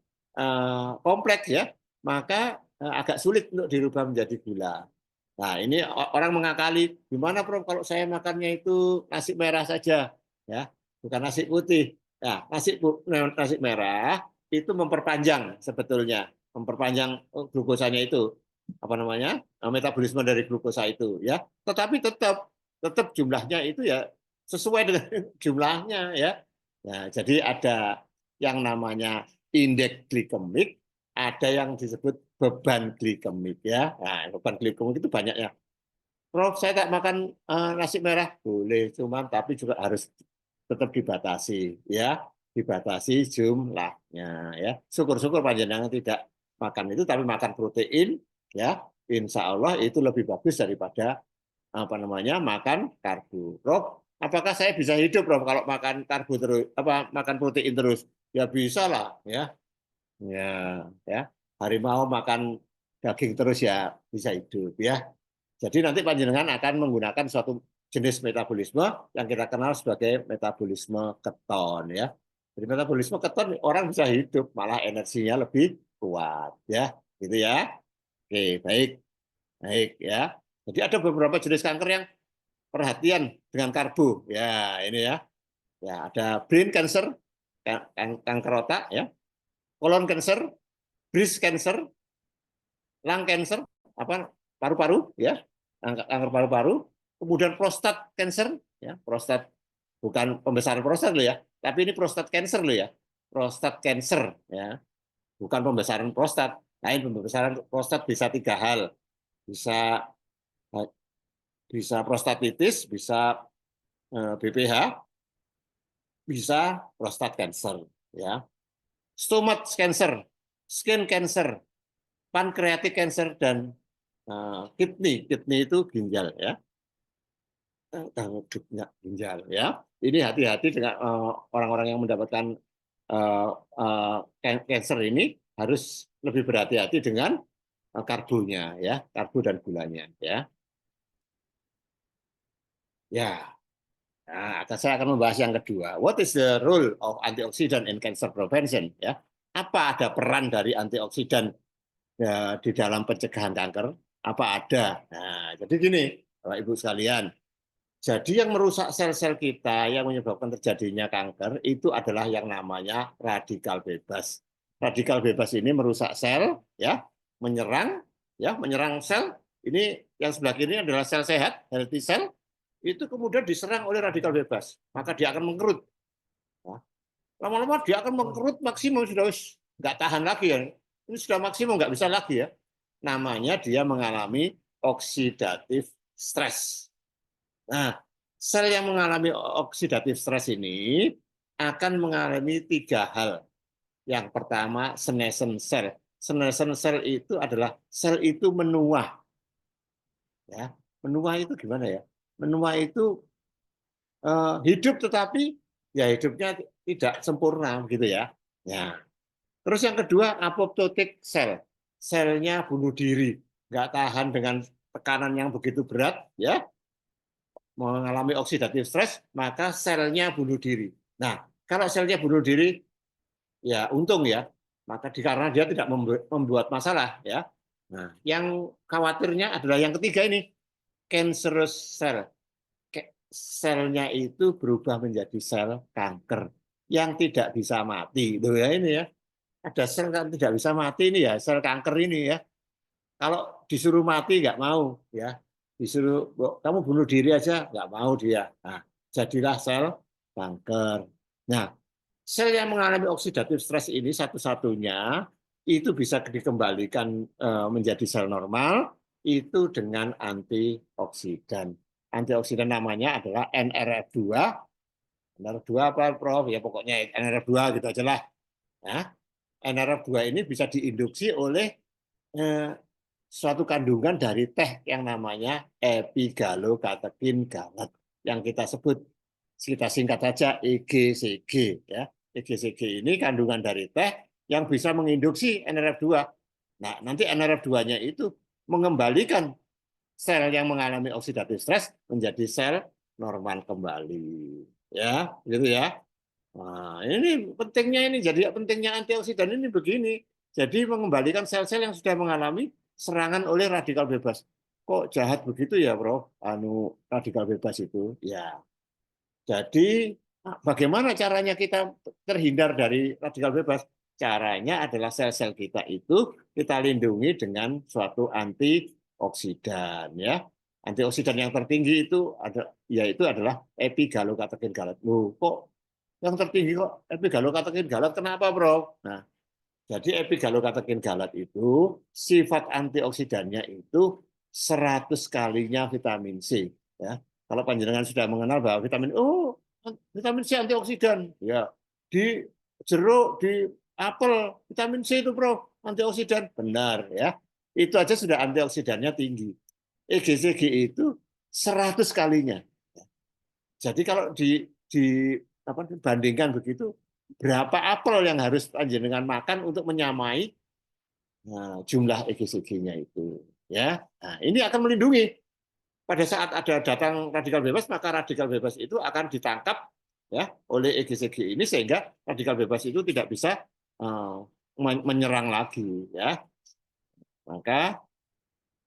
kompleks ya, maka agak sulit untuk dirubah menjadi gula. Nah, ini orang mengakali, gimana Prof kalau saya makannya itu nasi merah saja, ya, bukan nasi putih. Nah, nasi merah itu memperpanjang sebetulnya, memperpanjang glukosanya itu, apa namanya, metabolisme dari glukosa itu, ya. Tetapi tetap jumlahnya itu ya sesuai dengan jumlahnya, ya. Nah, jadi ada yang namanya indeks glikemik, ada yang disebut beban glikemik ya. Nah, beban glikemik itu banyak ya. Prof, saya tak makan nasi merah boleh, cuman tapi juga harus tetap dibatasi ya, dibatasi jumlahnya ya. Syukur-syukur panjenengan tidak makan itu tapi makan protein ya. Insya Allah itu lebih bagus daripada makan karbo. Prof, apakah saya bisa hidup, Prof, kalau makan karbo terus, makan protein terus? Ya bisa lah, ya. Ya. Harimau makan daging terus ya bisa hidup, ya. Jadi nanti panjenengan akan menggunakan suatu jenis metabolisme yang kita kenal sebagai metabolisme keton, ya. Jadi metabolisme keton orang bisa hidup, malah energinya lebih kuat, ya. Gitu ya. Oke, baik. Baik, ya. Jadi ada beberapa jenis kanker yang perhatian dengan karbo. Ya, ini ya. Ya, ada brain cancer, kanker otak, ya. Colon cancer, breast cancer, lung cancer, paru-paru, ya. Kanker paru-paru. Kemudian prostat cancer, ya. Prostat bukan pembesaran prostat loh ya, tapi ini prostat cancer loh ya. Prostat cancer, ya. Bukan pembesaran prostat. Lain pembesaran prostat bisa 3 hal. Bisa prostatitis, bisa BPH, bisa prostat cancer, ya. Stomach cancer, skin cancer, pancreatic cancer, dan kidney. Kidney itu ginjal, ya. Ginjal, ya. Ini hati-hati dengan orang-orang yang mendapatkan cancer ini harus lebih berhati-hati dengan karbonya, ya, karbo dan gulanya, ya. Ya. Nah, saya akan membahas yang kedua. What is the role of antioxidant in cancer prevention? Ya, apa ada peran dari antioksidan ya, di dalam pencegahan kanker? Apa ada? Nah, jadi gini, Bapak Ibu sekalian. Jadi yang merusak sel-sel kita yang menyebabkan terjadinya kanker itu adalah yang namanya radikal bebas. Radikal bebas ini merusak sel, ya, menyerang sel. Ini yang sebelah kiri adalah sel sehat, healthy cell. Itu kemudian diserang oleh radikal bebas, maka dia akan mengkerut. Lama-lama dia akan mengkerut maksimum, sudah nggak tahan lagi ya. Ini sudah maksimum, nggak bisa lagi ya. Namanya dia mengalami oksidatif stres. Nah, sel yang mengalami oksidatif stres ini akan mengalami 3 hal. Yang pertama, senescent cell. Senescent cell itu adalah sel itu menua. Ya, menua itu gimana ya? Menua itu hidup tetapi ya hidupnya tidak sempurna gitu ya. Ya. Terus yang kedua apoptotic cell, selnya bunuh diri, nggak tahan dengan tekanan yang begitu berat, ya, mengalami oksidatif stres, maka selnya bunuh diri. Nah, kalau selnya bunuh diri, ya untung ya, maka karena dia tidak membuat masalah, ya. Nah, yang khawatirnya adalah yang ketiga ini, cancerous cell. Selnya itu berubah menjadi sel kanker yang tidak bisa mati. Loh ya ini ya, ada sel yang tidak bisa mati ini ya, sel kanker ini ya. Kalau disuruh mati nggak mau ya, disuruh kamu bunuh diri aja nggak mau dia. Nah, jadilah sel kanker. Nah, sel yang mengalami oksidatif stres ini satu-satunya itu bisa dikembalikan menjadi sel normal itu dengan antioksidan. Antioksidan namanya adalah NRF2. NRF2 apa, Prof? Ya pokoknya NRF2 gitu aja lah. Nah, NRF2 ini bisa diinduksi oleh suatu kandungan dari teh yang namanya epigallocatechin galat yang kita sebut, kita singkat saja EGCG, ya. EGCG ini kandungan dari teh yang bisa menginduksi NRF2. Nah, nanti NRF2-nya itu mengembalikan sel yang mengalami oksidatif stres menjadi sel normal kembali, ya, gitu ya. Nah, ini pentingnya ini, jadi pentingnya antioksidan ini begini. Jadi mengembalikan sel-sel yang sudah mengalami serangan oleh radikal bebas. Kok jahat begitu ya, Prof? Radikal bebas itu, ya. Jadi bagaimana caranya kita terhindar dari radikal bebas? Caranya adalah sel-sel kita itu kita lindungi dengan suatu antioksidan, ya. Antioksidan yang tertinggi itu yaitu adalah epigallocatechin galat. Loh, kok yang tertinggi kok epigallocatechin galat? Kenapa, Bro? Nah, jadi epigallocatechin galat itu sifat antioksidannya itu 100 kalinya vitamin C, ya. Kalau panjenengan sudah mengenal bahwa vitamin C antioksidan, ya, di jeruk, di apel, vitamin C itu, Bro, antioksidan. Benar, ya. Itu aja sudah antioksidannya tinggi. EGCG itu 100 kalinya. Jadi kalau dibandingkan begitu, berapa apel yang harus panjenengan makan untuk menyamai jumlah EGCG-nya itu, ya. Nah, ini akan melindungi. Pada saat ada datang radikal bebas, maka radikal bebas itu akan ditangkap ya oleh EGCG ini, sehingga radikal bebas itu tidak bisa menyerang lagi, ya. Maka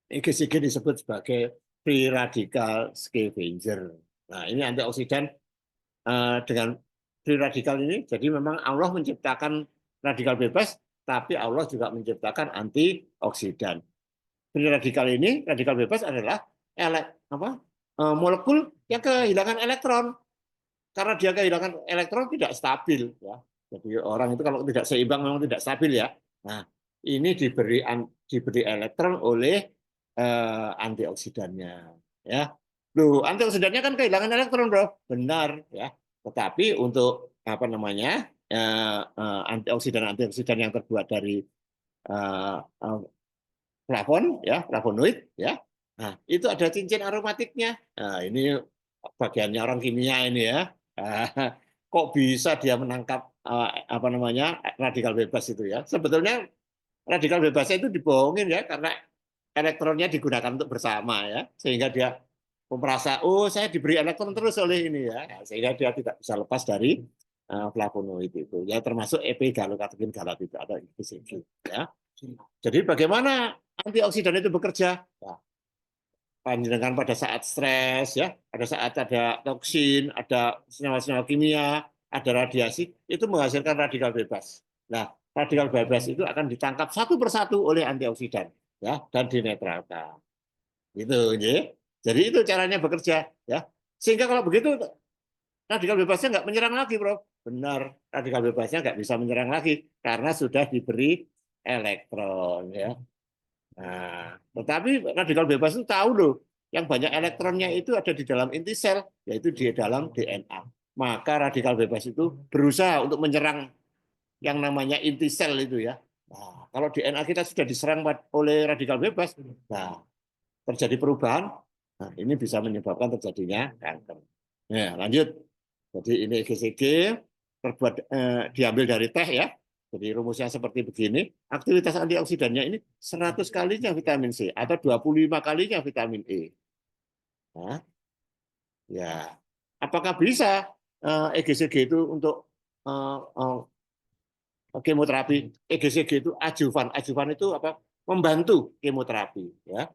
EGCG disebut sebagai free radical scavenger. Nah, ini antioksidan dengan free radical ini, jadi memang Allah menciptakan radikal bebas, tapi Allah juga menciptakan antioksidan. Free radikal ini, radikal bebas adalah molekul yang kehilangan elektron. Karena dia kehilangan elektron tidak stabil, ya. Jadi orang itu kalau tidak seimbang memang tidak stabil, ya. Nah, ini diberi elektron oleh antioksidannya, ya. Loh, antioksidannya kan kehilangan elektron, bro. Benar, ya. Tetapi untuk antioksidan yang terbuat dari flavonoid, ya. Nah, itu ada cincin aromatiknya. Nah, ini bagiannya orang kimia ini, ya. Kok bisa dia menangkap radikal bebas itu, ya? Sebetulnya radikal bebasnya itu dibohongin, ya, karena elektronnya digunakan untuk bersama, ya, sehingga dia merasa, oh, saya diberi elektron terus oleh ini, ya. Nah, sehingga dia tidak bisa lepas dari flavonoid itu, ya, termasuk epigallocatechin galat itu ada di sini, ya. Jadi bagaimana antioksidan itu bekerja? Nah, panjenengan pada saat stres, ya, pada saat ada toksin, ada senyawa-senyawa kimia, ada radiasi, itu menghasilkan radikal bebas. Nah, radikal bebas itu akan ditangkap satu persatu oleh antioksidan, ya, dan dinetralkan. Itu, ya. Jadi itu caranya bekerja, ya. Sehingga kalau begitu radikal bebasnya nggak menyerang lagi, bro. Benar, radikal bebasnya nggak bisa menyerang lagi karena sudah diberi elektron, ya. Nah, tetapi radikal bebas itu tahu loh, yang banyak elektronnya itu ada di dalam inti sel, yaitu di dalam DNA. Maka radikal bebas itu berusaha untuk menyerang yang namanya inti sel itu, ya. Nah, kalau DNA kita sudah diserang oleh radikal bebas, nah, terjadi perubahan, nah, ini bisa menyebabkan terjadinya kanker. Nah, lanjut. Jadi ini EGCG diambil dari teh, ya. Jadi rumusnya seperti begini, aktivitas antioksidannya ini 100 kalinya vitamin C atau 25 kalinya vitamin E. Nah, ya, apakah bisa EGCG itu untuk kemoterapi? EGCG itu adjuvan. Adjuvan itu apa? Membantu kemoterapi, ya.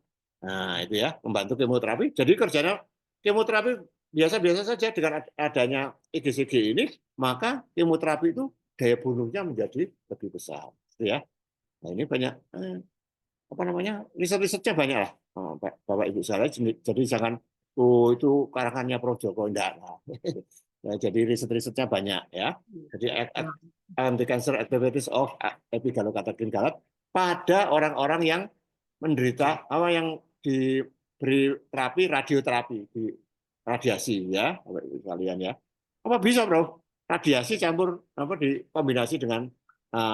Nah, itu, ya, membantu kemoterapi. Jadi kerjanya kemoterapi biasa-biasa saja. Dengan adanya EGCG ini, maka kemoterapi itu daya bunuhnya menjadi lebih besar, ya. Nah, ini banyak riset-risetnya banyak lah, Bapak Ibu sekalian. Jadi jangan itu karangannya Prof Joko, enggak. Nah, jadi riset-risetnya banyak, ya. Jadi anti-cancer activities of epigallocatechin galat pada orang-orang yang menderita yang diberi terapi radioterapi, di radiasi, ya, Bapak Ibu sekalian, ya. Apa bisa, bro? Radiasi campur dikombinasi dengan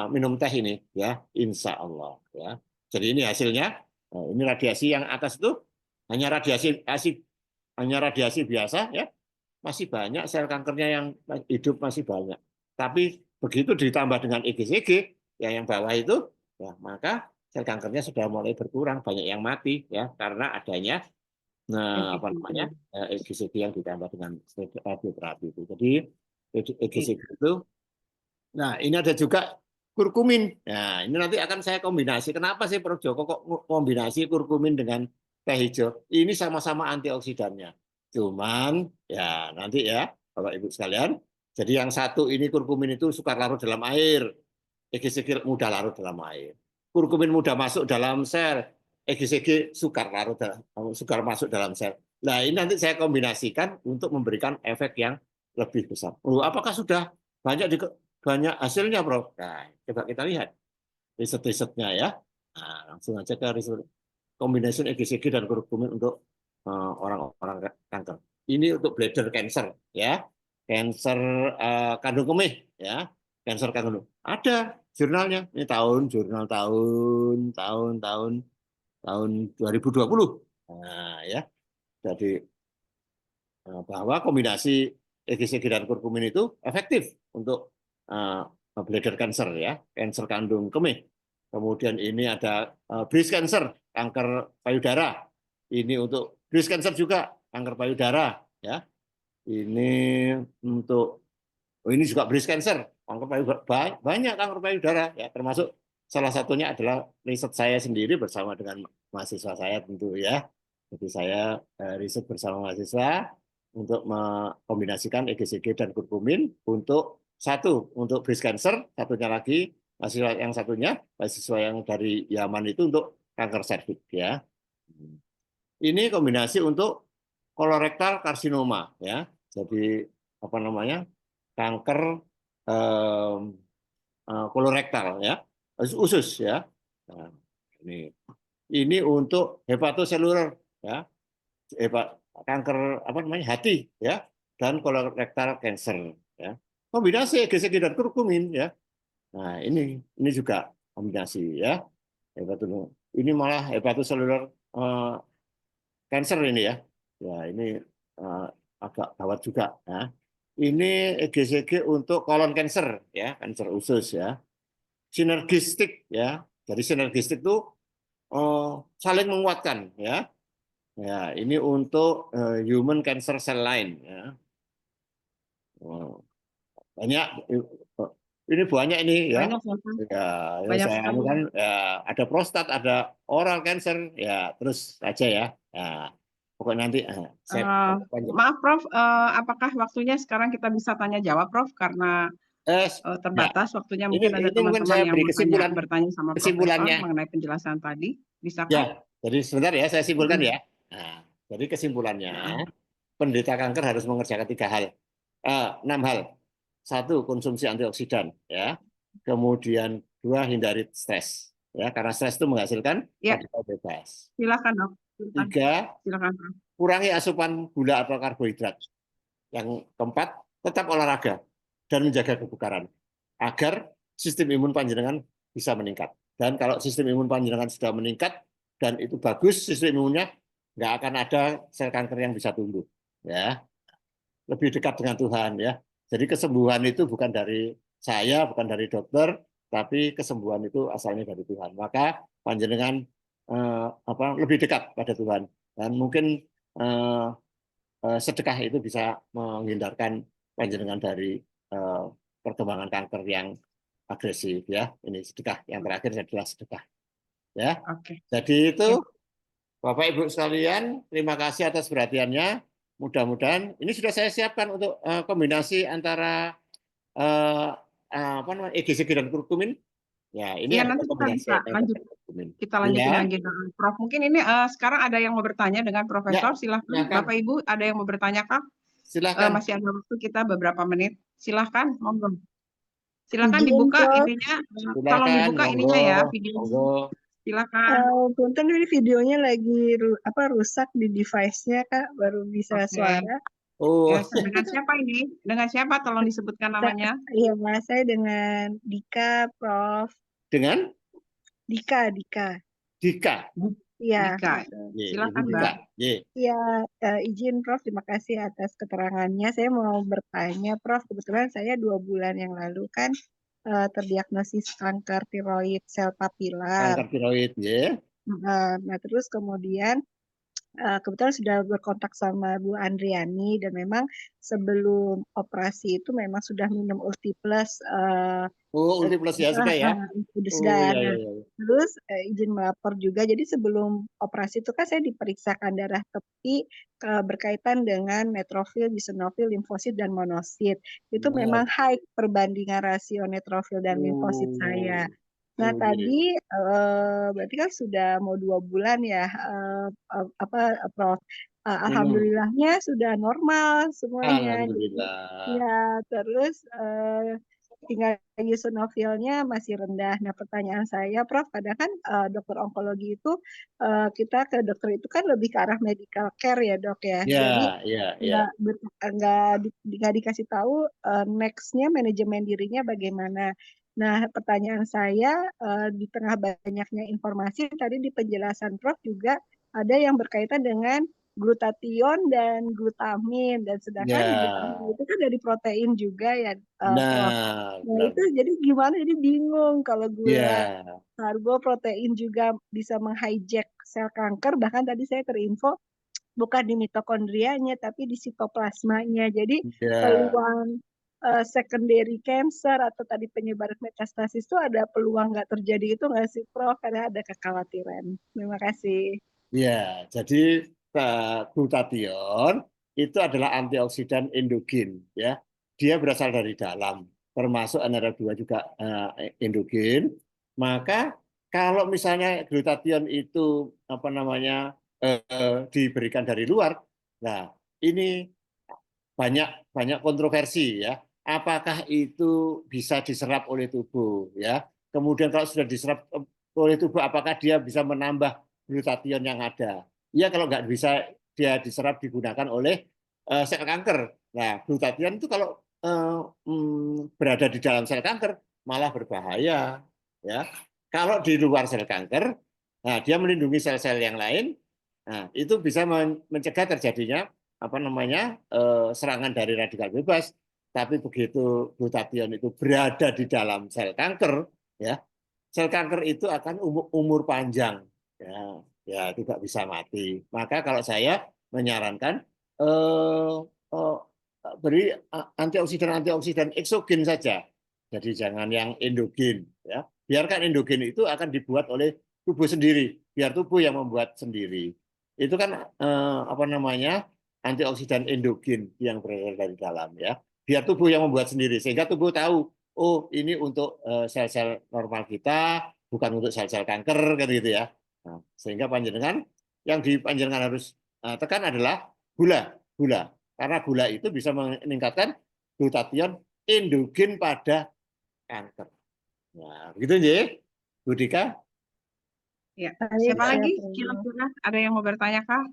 minum teh ini, ya, insya Allah, ya. Jadi ini hasilnya. Ini radiasi yang atas itu hanya radiasi biasa, ya. Masih banyak sel kankernya yang hidup, masih banyak. Tapi begitu ditambah dengan EGCG, ya, yang bawah itu, ya, maka sel kankernya sudah mulai berkurang, banyak yang mati, ya, karena adanya EGCG yang ditambah dengan radioterapi itu. Jadi EGCG itu, nah, ini ada juga kurkumin. Nah, ini nanti akan saya kombinasi. Kenapa sih Prof Joko kok kombinasi kurkumin dengan teh hijau? Ini sama-sama antioksidannya. Cuman, ya, nanti, ya, Bapak Ibu sekalian. Jadi yang satu ini kurkumin itu sukar larut dalam air, EGCG mudah larut dalam air. Kurkumin mudah masuk dalam sel, EGCG sukar masuk dalam sel. Nah, ini nanti saya kombinasikan untuk memberikan efek yang lebih besar. Apakah sudah banyak hasilnya, Prof? Nah, coba kita lihat riset-risetnya, ya. Nah, langsung aja ke riset kombinasi EGCG dan kurkumin untuk orang-orang kanker. Ini untuk bladder cancer, ya, kanker kandung kemih, ya, kanker kandung. Ada jurnalnya. Ini tahun 2020. Nah, ya. Jadi bahwa kombinasi EGCG dan kurkumin itu efektif untuk bladder cancer ya, kanker kandung kemih. Kemudian ini ada breast cancer, kanker payudara. Ini untuk breast cancer juga, kanker payudara ya. Ini untuk ini juga breast cancer, kanker payudara, banyak kanker payudara ya, termasuk salah satunya adalah riset saya sendiri bersama dengan mahasiswa saya tentu ya. Jadi saya riset bersama mahasiswa untuk mengkombinasikan EGCG dan kurkumin untuk satu untuk breast cancer, satunya lagi mahasiswa yang dari Yaman itu untuk kanker serviks ya. Ini kombinasi untuk kolorektal karsinoma ya. Jadi apa namanya? Kanker kolorektal ya. Usus ya. Nah, ini untuk hepatoseluler ya. Kanker apa namanya? Hati ya dan colorectal cancer ya. Kombinasi EGCG dan kurkumin ya. Nah, ini juga kombinasi ya. Ini malah hepatoseluler cancer ini ya. Ya, ini agak gawat juga ya. Ini EGCG untuk colon cancer ya, kanker usus ya. Sinergistik ya. Jadi sinergistik itu saling menguatkan ya. Ya, ini untuk human cancer cell line ya. Banyak ini banyak ini ya. Banyak ya, Pak. Ya, Banyak saya sekali. kan ya, ada prostat, ada oral cancer ya, terus aja ya. Ya, pokoknya nanti saya Maaf Prof, apakah waktunya sekarang kita bisa tanya jawab Prof karena ya, terbatas waktunya, ini mungkin ada mungkin teman-teman saya yang beri mau bertanya sama Profesor kesimpulannya. mengenai penjelasan tadi, bisakah? Ya, jadi sebentar ya saya simpulkan ya. Nah, jadi kesimpulannya, penderita kanker harus mengerjakan 6 hal. 1, konsumsi antioksidan ya. Kemudian 2, hindari stres ya, karena stres itu menghasilkan Ya, radikal bebas. silakan Dok. 3, Silakan Prof. kurangi asupan gula atau karbohidrat. Yang keempat, tetap olahraga dan menjaga kebugaran agar sistem imun panjenengan bisa meningkat. Dan kalau sistem imun panjenengan sudah meningkat dan itu bagus sistem imunnya, nggak akan ada sel kanker yang bisa tumbuh. Ya, lebih dekat dengan Tuhan ya. Jadi kesembuhan itu bukan dari saya, bukan dari dokter, tapi kesembuhan itu asalnya dari Tuhan. Maka panjenengan lebih dekat pada Tuhan dan mungkin sedekah itu bisa menghindarkan panjenengan dari perkembangan kanker yang agresif ya. Ini sedekah yang terakhir adalah sedekah ya. Oke. Jadi itu Bapak Ibu sekalian, terima kasih atas perhatiannya. Mudah-mudahan ini sudah saya siapkan untuk kombinasi antara EGCG dan kurkumin. Ya, ini Ya, ada nanti kita kombinasi bisa lanjut. Kita lanjutin ya. lagi dengan Prof. Mungkin ini sekarang ada yang mau bertanya dengan Profesor, Ya, silahkan. Bapak Ibu ada yang mau bertanya Kak? Silahkan. Masih ada waktu kita beberapa menit. Silahkan, monggo. Silahkan dibuka ininya, tolong dibuka ininya ya videonya. Silakan. Punten ini videonya lagi rusak di device-nya Kak, baru bisa suara. Dengan siapa ini? Dengan siapa? Tolong disebutkan namanya. Iya, saya dengan Dika, Prof. Dengan? Dika. Iya. Dika. Silakan Mbak. Iya, izin Prof, terima kasih atas keterangannya. Saya mau bertanya Prof, kebetulan saya 2 bulan yang lalu kan terdiagnosis kanker tiroid sel papilar. Kanker tiroid, ya. Nah, terus kemudian kebetulan sudah berkontak sama Bu Andriani dan memang sebelum operasi itu memang sudah minum Ulti Plus. Ulti Plus ya sudah ya. Sudah. Terus izin melapor juga. Jadi sebelum operasi itu kan saya diperiksakan darah tepi berkaitan dengan neutrofil, eosinofil, limfosit dan monosit. Itu memang high perbandingan rasio neutrofil dan limfosit saya. Nah tadi berarti kan sudah mau 2 bulan ya, Prof. Alhamdulillahnya sudah normal semuanya. Alhamdulillah. Ya, terus tinggal eosinofilnya masih rendah. Nah pertanyaan saya, Prof, kadang kan dokter onkologi itu kita ke dokter itu kan lebih ke arah medical care ya dok ya. Jadi nggak dikasih tahu next-nya manajemen dirinya bagaimana. Nah, pertanyaan saya di tengah banyaknya informasi tadi di penjelasan Prof juga ada yang berkaitan dengan glutathione dan glutamin, dan sedangkan glutamin Ya, itu kan dari protein juga ya, Prof. benar, Nah benar. itu jadi gimana? Jadi bingung kalau gula, Ya, karbo, protein juga bisa menghijack sel kanker. Bahkan tadi saya terinfo bukan di mitokondrianya tapi di sitoplasmanya. Jadi ya, peluang secondary cancer atau tadi penyebaran metastasis itu ada peluang nggak terjadi itu nggak sih, Prof? Karena ada kekhawatiran. Terima kasih. ya. Jadi glutathione itu adalah antioksidan endogen, ya. Dia berasal dari dalam, termasuk NRF2 juga endogen. Maka kalau misalnya glutathione itu apa namanya diberikan dari luar, nah ini banyak banyak kontroversi ya. Apakah itu bisa diserap oleh tubuh ya? Kemudian kalau sudah diserap oleh tubuh, apakah dia bisa menambah glutathione yang ada? Ya kalau nggak bisa dia diserap digunakan oleh sel kanker. Nah, glutathione itu kalau berada di dalam sel kanker malah berbahaya ya. Kalau di luar sel kanker, nah dia melindungi sel-sel yang lain. Nah, itu bisa mencegah terjadinya apa namanya serangan dari radikal bebas. Tapi begitu glutathione itu berada di dalam sel kanker, ya sel kanker itu akan umur panjang, ya, ya tidak bisa mati. Maka kalau saya menyarankan eh, beri antioksidan eksogen saja. Jadi jangan yang endogen, ya. Biarkan endogen itu akan dibuat oleh tubuh sendiri, biar tubuh yang membuat sendiri. Itu kan apa namanya antioksidan endogen yang berasal dari dalam, ya. Biar tubuh yang membuat sendiri, sehingga tubuh tahu, oh ini untuk sel-sel normal kita, bukan untuk sel-sel kanker, kan gitu ya. Nah, sehingga panjenengan yang dipanjenengan harus tekan adalah gula. Karena gula itu bisa meningkatkan glutathione endogen pada kanker. Nah, begitu ya, Bu Dika? Ya, Baik, siapa saya lagi? perlu. Kira-kira ada yang mau bertanya kah?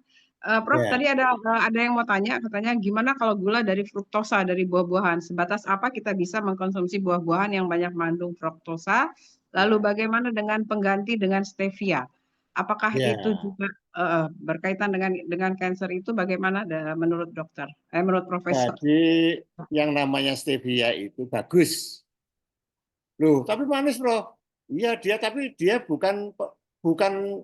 Prof, Ya. tadi ada yang mau tanya, katanya gimana kalau gula dari fruktosa dari buah-buahan? Sebatas apa kita bisa mengkonsumsi buah-buahan yang banyak mengandung fruktosa? Lalu bagaimana dengan pengganti dengan stevia? Apakah itu Ya. juga berkaitan dengan kanker itu? Bagaimana menurut dokter? Menurut profesor? Jadi yang namanya stevia itu bagus. Loh, tapi manis, Bro. Iya, tapi dia bukan bukan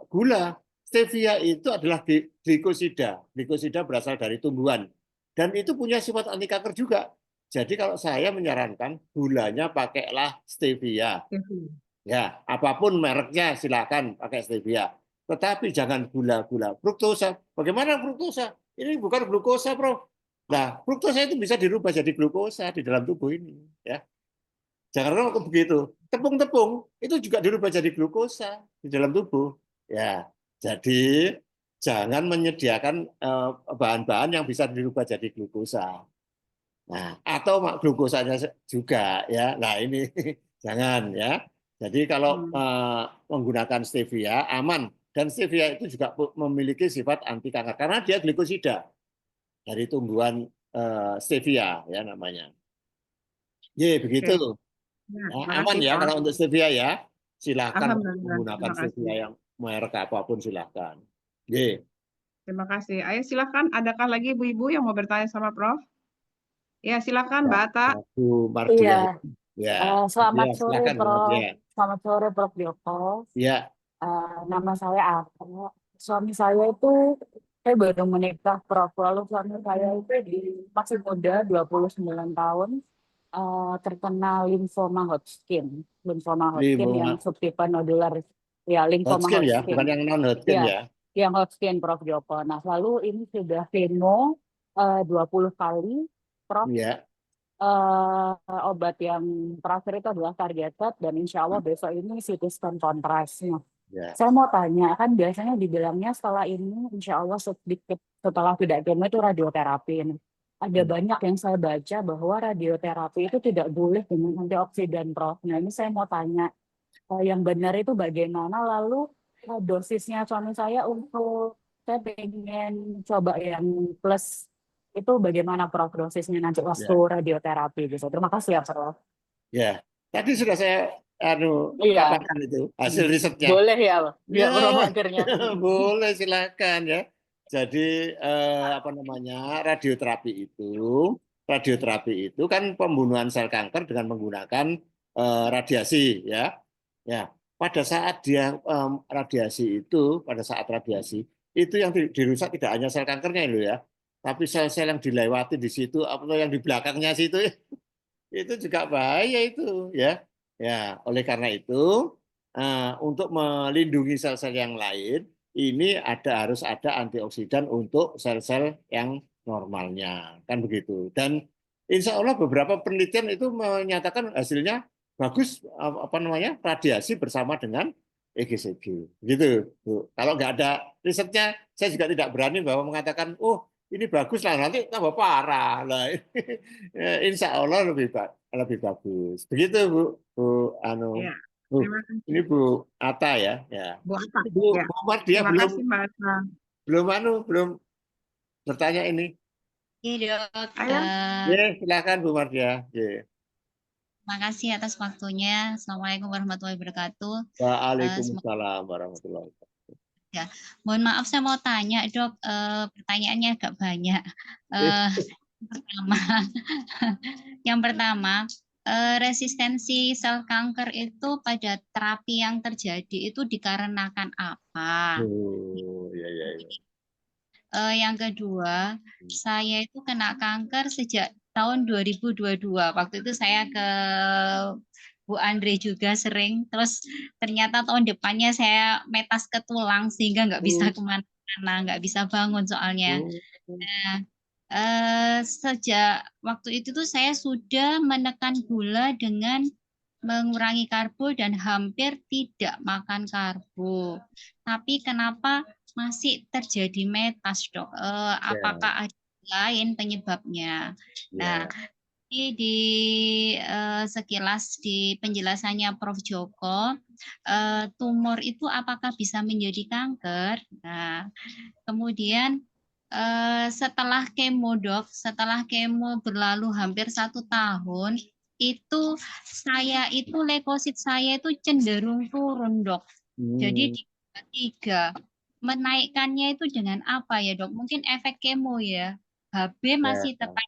gula. Stevia itu adalah glikosida. Glikosida berasal dari tumbuhan. Dan itu punya sifat anti kanker juga. Jadi kalau saya menyarankan gulanya pakailah stevia. Stevia. Ya, apapun mereknya silakan pakai stevia. Tetapi jangan gula-gula fruktosa. Bagaimana fruktosa? Ini bukan glukosa, Bro. Nah, fruktosa itu bisa dirubah jadi glukosa di dalam tubuh ini, ya. Jangan kalau begitu. Tepung-tepung itu juga dirubah jadi glukosa di dalam tubuh. Ya, jadi jangan menyediakan bahan-bahan yang bisa dirubah jadi glukosa. Nah, atau glukosanya juga ya. Nah, ini jangan ya. Jadi kalau menggunakan stevia aman, dan stevia itu juga memiliki sifat anti kanker karena dia glikosida dari tumbuhan stevia ya namanya. Ye, begitu. Oke. Ya, Ya, terima aman kasih, ya Prof. kalau untuk stevia ya. Silahkan Alhamdulillah, menggunakan terima stevia kasih. yang merek apapun silahkan. Ye. Terima kasih. Ayo silakan, adakah lagi ibu-ibu yang mau bertanya sama Prof? Ya, silakan Ya, Mbak Atta. Bu Iya, Mardia. Ya, selamat ya sore silakan Bu Prof. Mardia. Selamat sore Prof Joko. Ya, Nama saya Arta. Suami saya itu, saya baru menikah Prof. Lalu suami saya itu masih muda, 29 tahun, terkena limfoma Hodgkin. Limfoma Hodgkin yang lima subtipe nodular, ya limfoma Hodgkin ya, Hodgkin. bukan yang non Hodgkin Ya, ya. yang Hodgkin Prof Joko. Nah, lalu ini sudah kemo 20 kali, Prof. Ya, Obat yang terakhir itu adalah targeted dan insya Allah besok ini CT scan kontras. Nah, ya. saya mau tanya, kan biasanya dibilangnya setelah ini insya Allah sedikit setelah tidak kemo itu radioterapi. Nah, ada banyak yang saya baca bahwa radioterapi itu tidak boleh dengan antioksidan, Prof. Nah, ini saya mau tanya, yang benar itu bagaimana? Lalu dosisnya suami saya untuk saya pengen coba yang plus itu bagaimana Prof dosisnya nanti waktu Ya, radioterapi gitu. Terima kasih ya Prof. ya. Tadi sudah saya Iya, paparkan itu hasil risetnya. boleh ya, ya Ya, Prof akhirnya. boleh silakan ya. Jadi apa namanya, radioterapi itu kan pembunuhan sel kanker dengan menggunakan radiasi, ya. Ya, pada saat dia pada saat radiasi itu yang dirusak tidak hanya sel kankernya itu ya, tapi sel-sel yang dilewati di situ atau yang di belakangnya situ itu juga bahaya itu, ya. Ya, oleh karena itu untuk melindungi sel-sel yang lain ini harus ada antioksidan untuk sel-sel yang normalnya, kan begitu. Dan insya Allah beberapa penelitian itu menyatakan hasilnya bagus, apa namanya, radiasi bersama dengan EGCG, gitu, Bu. Kalau nggak ada risetnya, saya juga tidak berani bahwa mengatakan, oh ini bagus lah, nanti tambah parah lah. Insya Allah lebih bagus. Begitu, Bu. Ya, Bu, terima kasih. ini Bu Ata ya. Ya. Bu Ata. Ya, Bu Mardia terima kasih Mbak Ata. belum bertanya ini. Iya dok, Ayo. Ya, silakan Bu Mardia. Ya. terima kasih atas waktunya. Assalamualaikum warahmatullahi wabarakatuh. Waalaikumsalam warahmatullahi wabarakatuh. Ya, mohon maaf saya mau tanya dok, pertanyaannya agak banyak. Yang pertama, resistensi sel kanker itu pada terapi yang terjadi itu dikarenakan apa? Oh, ya. Yang kedua, saya itu kena kanker sejak tahun 2022. Waktu itu saya ke Bu Andre juga sering, terus ternyata tahun depannya saya metas ke tulang sehingga nggak bisa kemana-mana, nggak bisa bangun soalnya. Nah, sejak waktu itu tuh saya sudah menekan gula dengan mengurangi karbo dan hampir tidak makan karbo. Tapi kenapa masih terjadi metas, dok? Apakah ada lain penyebabnya? Nah, di sekilas di penjelasannya Prof. Joko, tumor itu apakah bisa menjadi kanker? Nah, kemudian setelah kemo, dok, setelah kemo berlalu hampir 1 tahun, itu leukosit saya itu cenderung turun, dok. Jadi di 3 menaikkannya itu dengan apa ya, dok? Mungkin efek kemo ya. HB masih tetap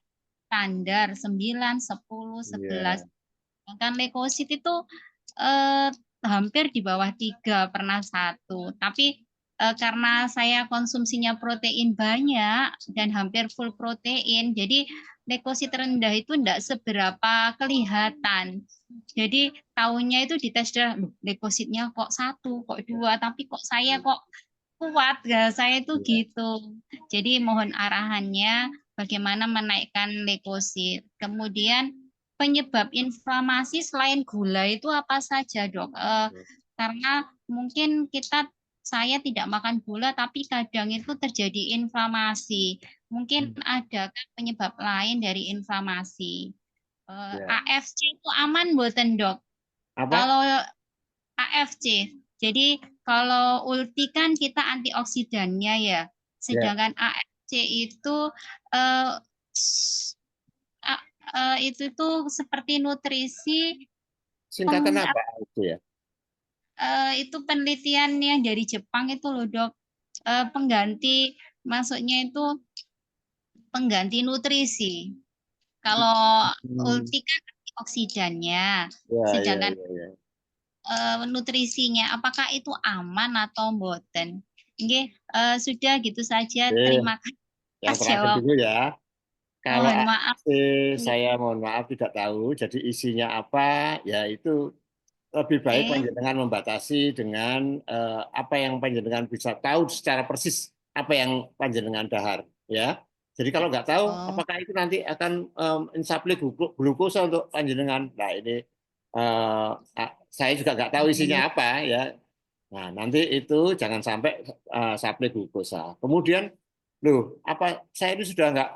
standar 9, 10, 11. Sedangkan leukosit itu hampir di bawah 3, pernah 1. Tapi karena saya konsumsinya protein banyak dan hampir full protein, jadi leukosit rendah itu tidak seberapa kelihatan. Jadi tahunnya itu dites leukositnya kok 1, kok 2, tapi kok saya kok kuat, ya saya itu gitu. Jadi mohon arahannya bagaimana menaikkan leukosit. Kemudian penyebab inflamasi selain gula itu apa saja, dok? Karena mungkin saya tidak makan gula, tapi kadang itu terjadi inflamasi. Mungkin ada penyebab lain dari inflamasi. AFC itu aman buatan, dok? Apa? Kalau AFC, jadi kalau ulti kan kita antioksidannya ya, sedangkan AFC itu tuh seperti nutrisi. Singkatan apa itu ya? Itu penelitian yang dari Jepang itu loh, dok. Pengganti, maksudnya itu pengganti nutrisi. Kalau ulti kan antioksidannya, sedangkan nutrisinya apakah itu aman atau mboten? Oke, sudah gitu saja. Terima kasih. Yang terakhir dulu ya. Kalau mohon maaf. Saya mohon maaf tidak tahu. Jadi isinya apa? Ya itu lebih baik panjenengan membatasi dengan apa yang panjenengan bisa tahu secara persis apa yang panjenengan dahar, ya. Jadi kalau nggak tahu apakah itu nanti akan mensuplai glukosa untuk panjenengan. Nah ini saya juga nggak tahu isinya apa ya. Nah nanti itu jangan sampai suplai glukosa. Kemudian, loh, apa saya ini sudah nggak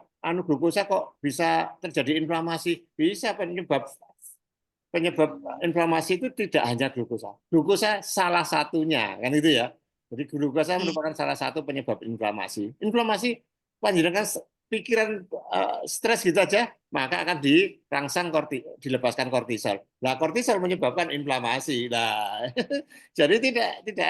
glukosa kok bisa terjadi inflamasi? Bisa, penyebab inflamasi itu tidak hanya glukosa. Glukosa salah satunya, kan itu ya. Jadi glukosa merupakan salah satu penyebab inflamasi. Inflamasi panjenengan pikiran stres gitu aja, maka akan dilepaskan kortisol. Nah, kortisol menyebabkan inflamasi. Nah, jadi tidak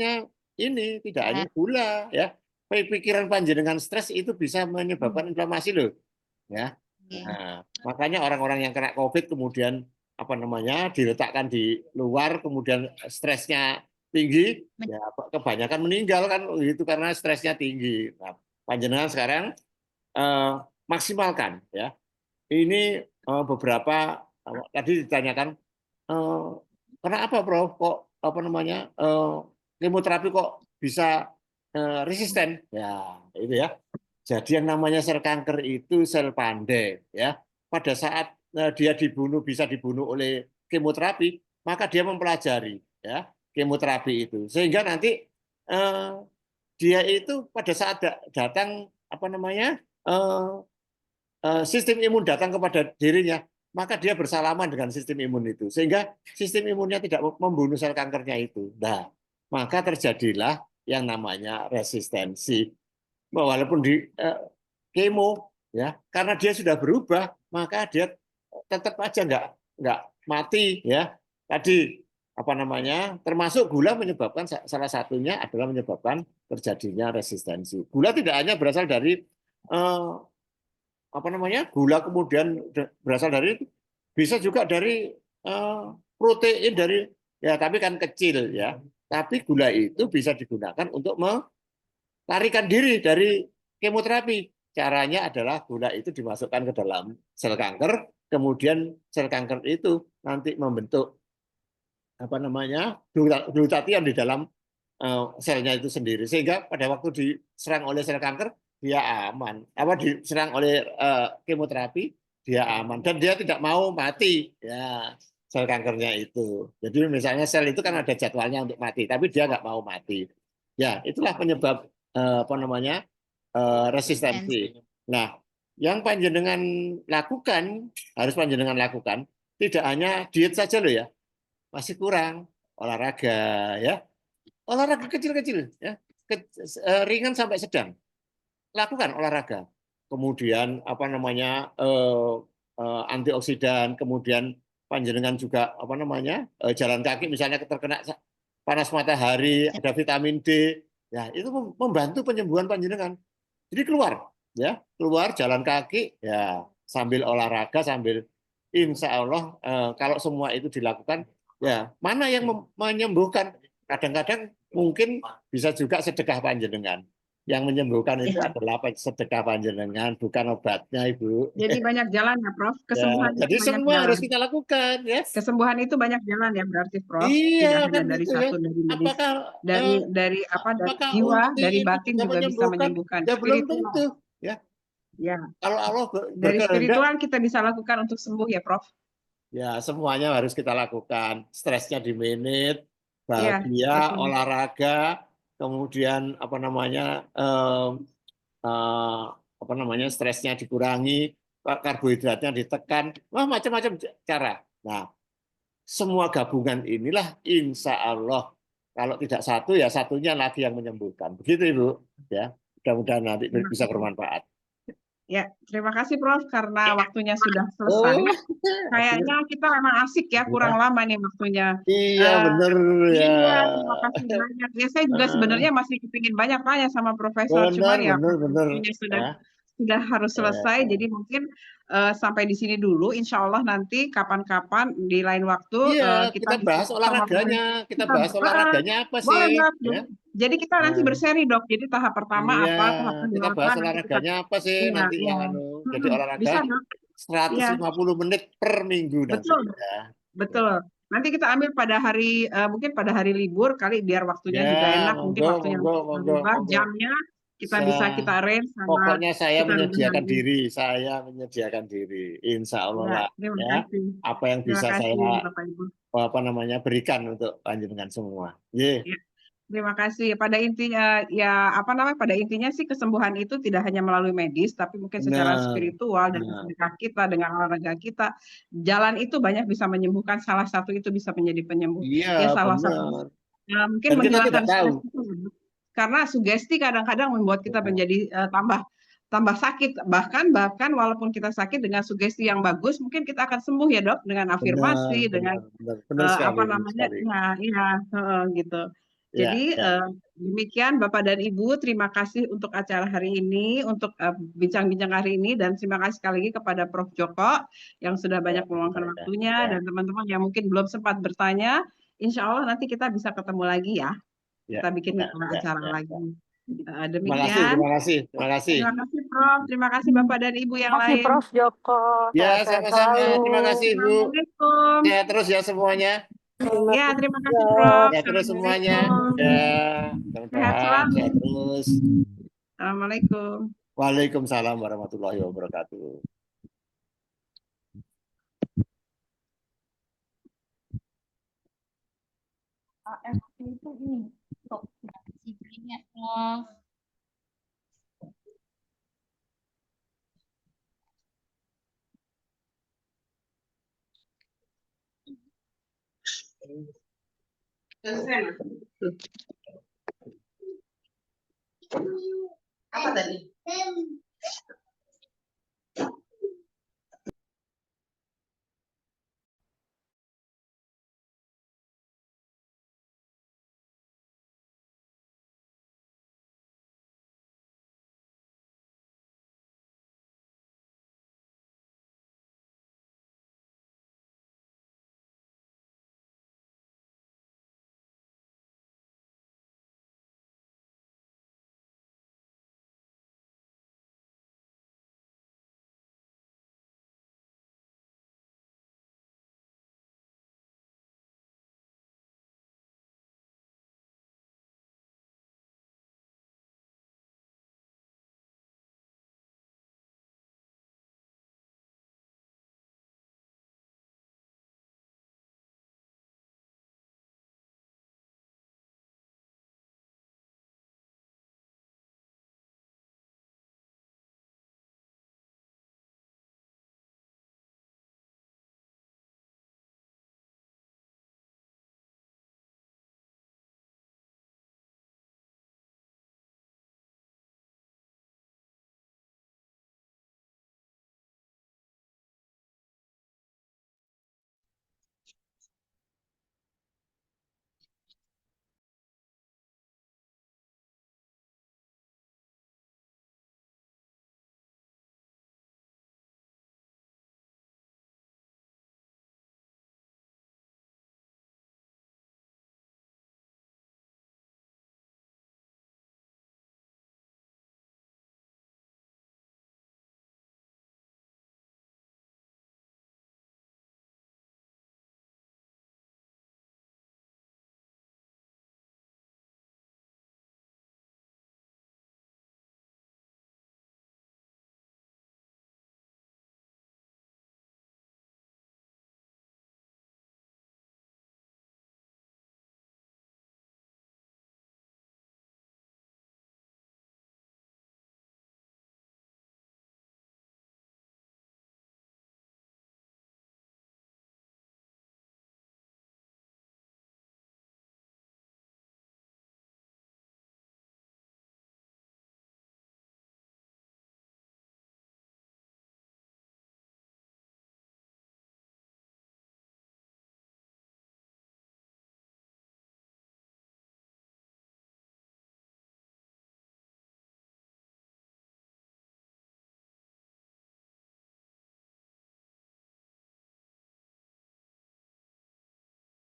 hanya gula ya. pikiran panjenengan stres itu bisa menyebabkan inflamasi loh, ya. Oke. Nah, makanya orang-orang yang kena COVID kemudian apa namanya diletakkan di luar, kemudian stresnya tinggi, ya kebanyakan meninggal kan itu karena stresnya tinggi. Nah, panjenengan sekarang maksimalkan ya. Ini beberapa tadi ditanyakan kenapa Prof kok apa namanya kemoterapi kok bisa resisten ya itu ya. Jadi yang namanya sel kanker itu sel pandai ya. Pada saat dia bisa dibunuh oleh kemoterapi, maka dia mempelajari ya kemoterapi itu sehingga nanti dia itu pada saat datang apa namanya sistem imun datang kepada dirinya, maka dia bersalaman dengan sistem imun itu sehingga sistem imunnya tidak membunuh sel kankernya itu. Nah, maka terjadilah yang namanya resistensi. Walaupun di kemo ya, karena dia sudah berubah, maka dia tetap aja nggak mati ya. Tadi apa namanya? Termasuk gula menyebabkan salah satunya adalah menyebabkan terjadinya resistensi. Gula tidak hanya berasal dari apa namanya? Gula kemudian berasal dari bisa juga dari protein dari ya tapi kan kecil ya. Tapi gula itu bisa digunakan untuk melarikan diri dari kemoterapi. Caranya adalah gula itu dimasukkan ke dalam sel kanker, kemudian sel kanker itu nanti membentuk apa namanya glutatian di dalam selnya itu sendiri, sehingga pada waktu diserang oleh sel kanker dia aman, apa diserang oleh kemoterapi dia aman dan dia tidak mau mati ya sel kankernya itu. Jadi misalnya sel itu kan ada jadwalnya untuk mati, tapi dia nggak mau mati. Ya itulah penyebab apa namanya resistensi. Nah, yang panjenengan lakukan harus panjenengan lakukan tidak hanya diet saja loh ya, masih kurang olahraga ya, olahraga kecil-kecil ya, ringan sampai sedang, lakukan olahraga. Kemudian apa namanya antioksidan, kemudian panjenengan juga apa namanya jalan kaki misalnya terkena panas matahari, ada vitamin D, ya itu membantu penyembuhan panjenengan. Jadi keluar jalan kaki, ya sambil olahraga, sambil insya Allah kalau semua itu dilakukan, ya mana yang menyembuhkan? Kadang-kadang mungkin bisa juga sedekah panjenengan. Yang menyembuhkan itu adalah sedekah panjenengan, bukan obatnya, Ibu. Jadi banyak jalan ya, Prof. Kesembuhan Ya, jadi itu banyak semua jalan. harus kita lakukan, ya. Kesembuhan itu banyak jalan ya berarti, Prof. Iya, Tidak kan hanya dari gitu satu, ya. dari medis, Apakah dari jiwa, dari itu batin bisa juga bisa menyembuhkan. Ya belum Spiritual. tentu, ya. Ya. Kalau Allah Dari berkehendak, spiritual kita bisa lakukan untuk sembuh ya, Prof. ya semuanya harus kita lakukan. Stresnya di-manage, Iya, bahagia, betul. olahraga, kemudian apa namanya apa namanya stresnya dikurangi, karbohidratnya ditekan, wah macam-macam cara. Nah, semua gabungan inilah insya Allah kalau tidak satu ya satunya lagi yang menyembuhkan. Begitu Ibu, ya. Mudah-mudahan nanti bisa bermanfaat. Ya, terima kasih Prof karena waktunya sudah selesai. Kayaknya kita memang asik ya, kurang lama nih waktunya. Iya benar ya. Iya, terima kasih banyak. Ya saya juga sebenarnya masih kepingin banyak tanya sama Profesor, cuman ya waktunya sudah harus selesai. Jadi mungkin sampai di sini dulu. Insya Allah nanti kapan-kapan di lain waktu kita bahas olahraganya. Kita bahas olahraganya apa sih? Ya. Jadi kita nanti berseri Dok. Jadi tahap pertama apa, tahap kedua kita bahas olahraganya apa sih nanti yang jadi olahraga bisa, 150 menit per minggu betul, nanti. Ya. Betul. Nanti kita ambil pada hari mungkin pada hari libur kali biar waktunya juga enak, mungkin waktunya berubah jamnya kita arrange sama. Pokoknya saya menyediakan diri, insya Allah lah. Ya, apa yang bisa saya apa namanya berikan untuk panjenengan semua. Yeah. Ya. Terima kasih. Pada intinya pada intinya sih kesembuhan itu tidak hanya melalui medis, tapi mungkin secara spiritual dengan sedekah kita, dengan olahraga kita. Jalan itu banyak bisa menyembuhkan. Salah satu itu bisa menjadi penyembuh. Iya, salah satu. Mungkin menghilangkan stres itu. Karena sugesti kadang-kadang membuat kita menjadi tambah sakit. Bahkan walaupun kita sakit dengan sugesti yang bagus, mungkin kita akan sembuh ya Dok dengan afirmasi, dengan apa namanya, gitu. Ya, Jadi demikian Bapak dan Ibu, terima kasih untuk acara hari ini, untuk bincang-bincang hari ini, dan terima kasih sekali lagi kepada Prof. Joko yang sudah banyak meluangkan waktunya, dan teman-teman yang mungkin belum sempat bertanya, insya Allah nanti kita bisa ketemu lagi ya, kita bikin acara lagi. Demikian. Terima kasih. Terima kasih Prof. Terima kasih Bapak dan Ibu yang Terima kasih lain. Prof. Joko. Ya, Sehat-sehat sama-sama. selalu. Terima kasih Bu. Assalamualaikum. Sehat terus ya semuanya. Ya, terima kasih Prof. Sehat terus semuanya. Assalamualaikum. Ya, Sehat mudah-mudahan selalu. sehat terus. Assalamualaikum. Waalaikumsalam warahmatullahi wabarakatuh. AFP itu ini. Terima kasih banyak, Prof. Apa tadi?